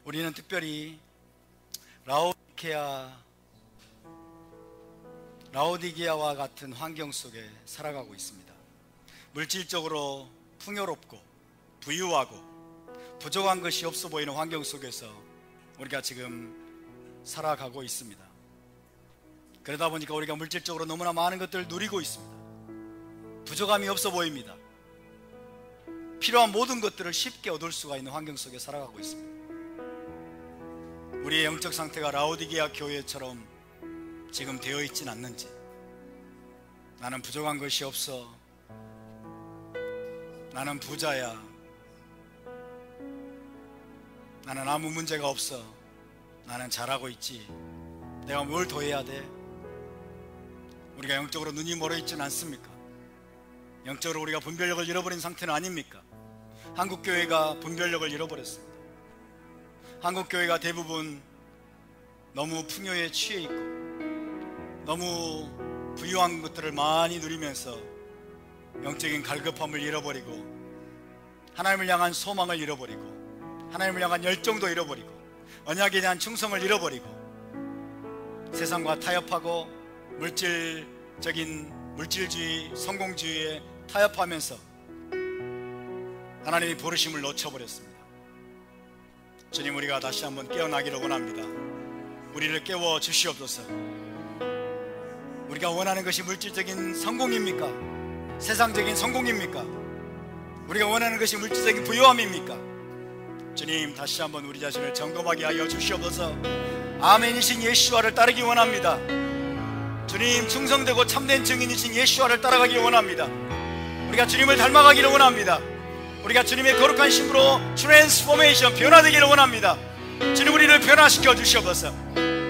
A: 우리는 특별히 라오디게아와 같은 환경 속에 살아가고 있습니다. 물질적으로 풍요롭고 부유하고 부족한 것이 없어 보이는 환경 속에서 우리가 지금 살아가고 있습니다. 그러다 보니까 우리가 물질적으로 너무나 많은 것들을 누리고 있습니다. 부족함이 없어 보입니다. 필요한 모든 것들을 쉽게 얻을 수가 있는 환경 속에 살아가고 있습니다. 우리의 영적 상태가 라오디게아 교회처럼 지금 되어 있진 않는지, 나는 부족한 것이 없어, 나는 부자야, 나는 아무 문제가 없어, 나는 잘하고 있지, 내가 뭘 더 해야 돼? 우리가 영적으로 눈이 멀어 있지는 않습니까? 영적으로 우리가 분별력을 잃어버린 상태는 아닙니까? 한국교회가 분별력을 잃어버렸습니다. 한국교회가 대부분 너무 풍요에 취해 있고 너무 부유한 것들을 많이 누리면서 영적인 갈급함을 잃어버리고 하나님을 향한 소망을 잃어버리고 하나님을 향한 열정도 잃어버리고 언약에 대한 충성을 잃어버리고 세상과 타협하고 물질주의, 성공주의에 타협하면서 하나님의 부르심을 놓쳐버렸습니다. 주님, 우리가 다시 한번 깨어나기를 원합니다. 우리를 깨워 주시옵소서. 우리가 원하는 것이 물질적인 성공입니까? 세상적인 성공입니까? 우리가 원하는 것이 물질적인 부유함입니까? 주님, 다시 한번 우리 자신을 점검하게 하여 주시옵소서. 아멘이신 예수와를 따르기 원합니다. 주님, 충성되고 참된 증인이신 예수와를 따라가기 원합니다. 우리가 주님을 닮아가기를 원합니다. 우리가 주님의 거룩한 신부로 트랜스포메이션, 변화되기를 원합니다. 주님, 우리를 변화시켜 주시옵소서.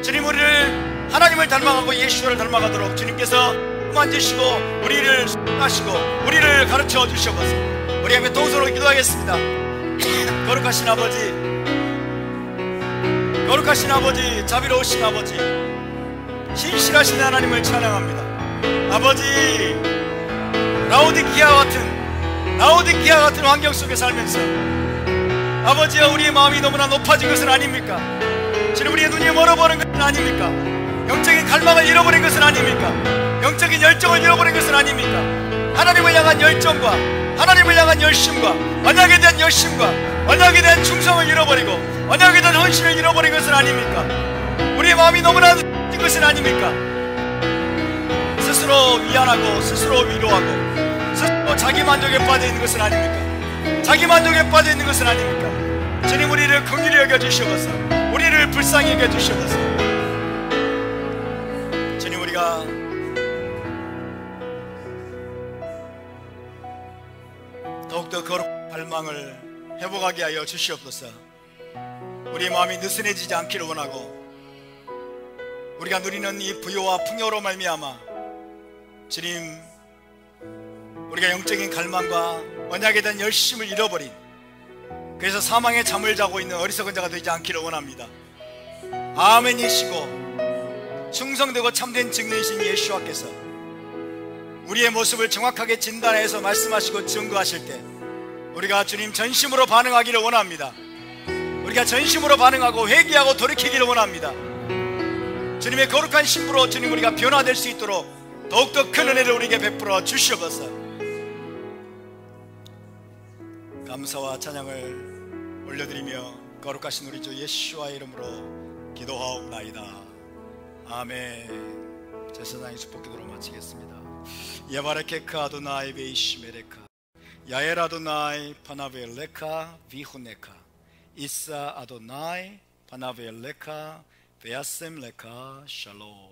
A: 주님, 우리를 하나님을 닮아가고 예수를 닮아가도록 주님께서 만지시고 우리를 하시고 우리를 가르쳐 주시옵소서. 우리 함께 동서로 기도하겠습니다. 거룩하신 아버지, 거룩하신 아버지, 자비로우신 아버지, 신실하신 하나님을 찬양합니다. 아버지, 라오디게아 같은 환경 속에 살면서 아버지여, 우리의 마음이 너무나 높아진 것은 아닙니까? 주님, 우리의 눈이 멀어버린 것은 아닙니까? 영적인 갈망을 잃어버린 것은 아닙니까? 영적인 열정을 잃어버린 것은 아닙니까? 하나님을 향한 열정과 하나님을 향한 열심과 언약에 대한 열심과 언약에 대한 충성을 잃어버리고 언약에 대한 헌신을 잃어버린 것은 아닙니까? 우리의 마음이 너무나 낮은 것은 아닙니까? 스스로 위안하고 스스로 위로하고 스스로 자기만족에 빠져있는 것은 아닙니까? 자기만족에 빠져있는 것은 아닙니까? 주님, 우리를 긍휼히 여겨주시옵소서. 우리를 불쌍히 여겨주시옵소서. 주님, 우리가 더욱더 거룩한 갈망을 회복하게 하여 주시옵소서. 우리의 마음이 느슨해지지 않기를 원하고 우리가 누리는 이 부요와 풍요로 말미암아 주님, 우리가 영적인 갈망과 언약에 대한 열심을 잃어버린, 그래서 사망의 잠을 자고 있는 어리석은 자가 되지 않기를 원합니다. 아멘이시고 충성되고 참된 증인이신 예수와께서 우리의 모습을 정확하게 진단해서 말씀하시고 증거하실 때 우리가 주님 전심으로 반응하기를 원합니다. 우리가 전심으로 반응하고 회개하고 돌이키기를 원합니다. 주님의 거룩한 신부로 주님, 우리가 변화될 수 있도록 더욱더 큰 은혜를 우리에게 베풀어 주시옵소서. 감사와 찬양을 올려드리며 거룩하신 우리 주 예수와의 이름으로 기도하옵나이다. 아멘. 제사장의 축복기도로 마치겠습니다. 예바레케카 아도나이 베이시메레카 야엘 아도나이 파나벨레카 비후네카 이사 아도나이 파나벨레카 베아셈레카 샬롬.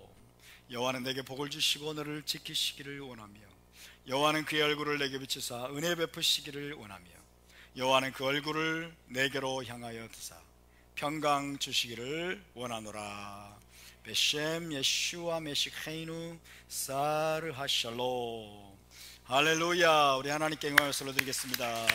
A: 여호와는 내게 복을 주시고 너를 지키시기를 원하며 여호와는 그의 얼굴을 내게 비추사 은혜 베푸시기를 원하며 여호와는 그 얼굴을 내게로 향하여 드사 평강 주시기를 원하노라. 베셈 예슈아 메시케이누 사르 하샬롬. 할렐루야. 우리 하나님께 영광을 드리겠습니다.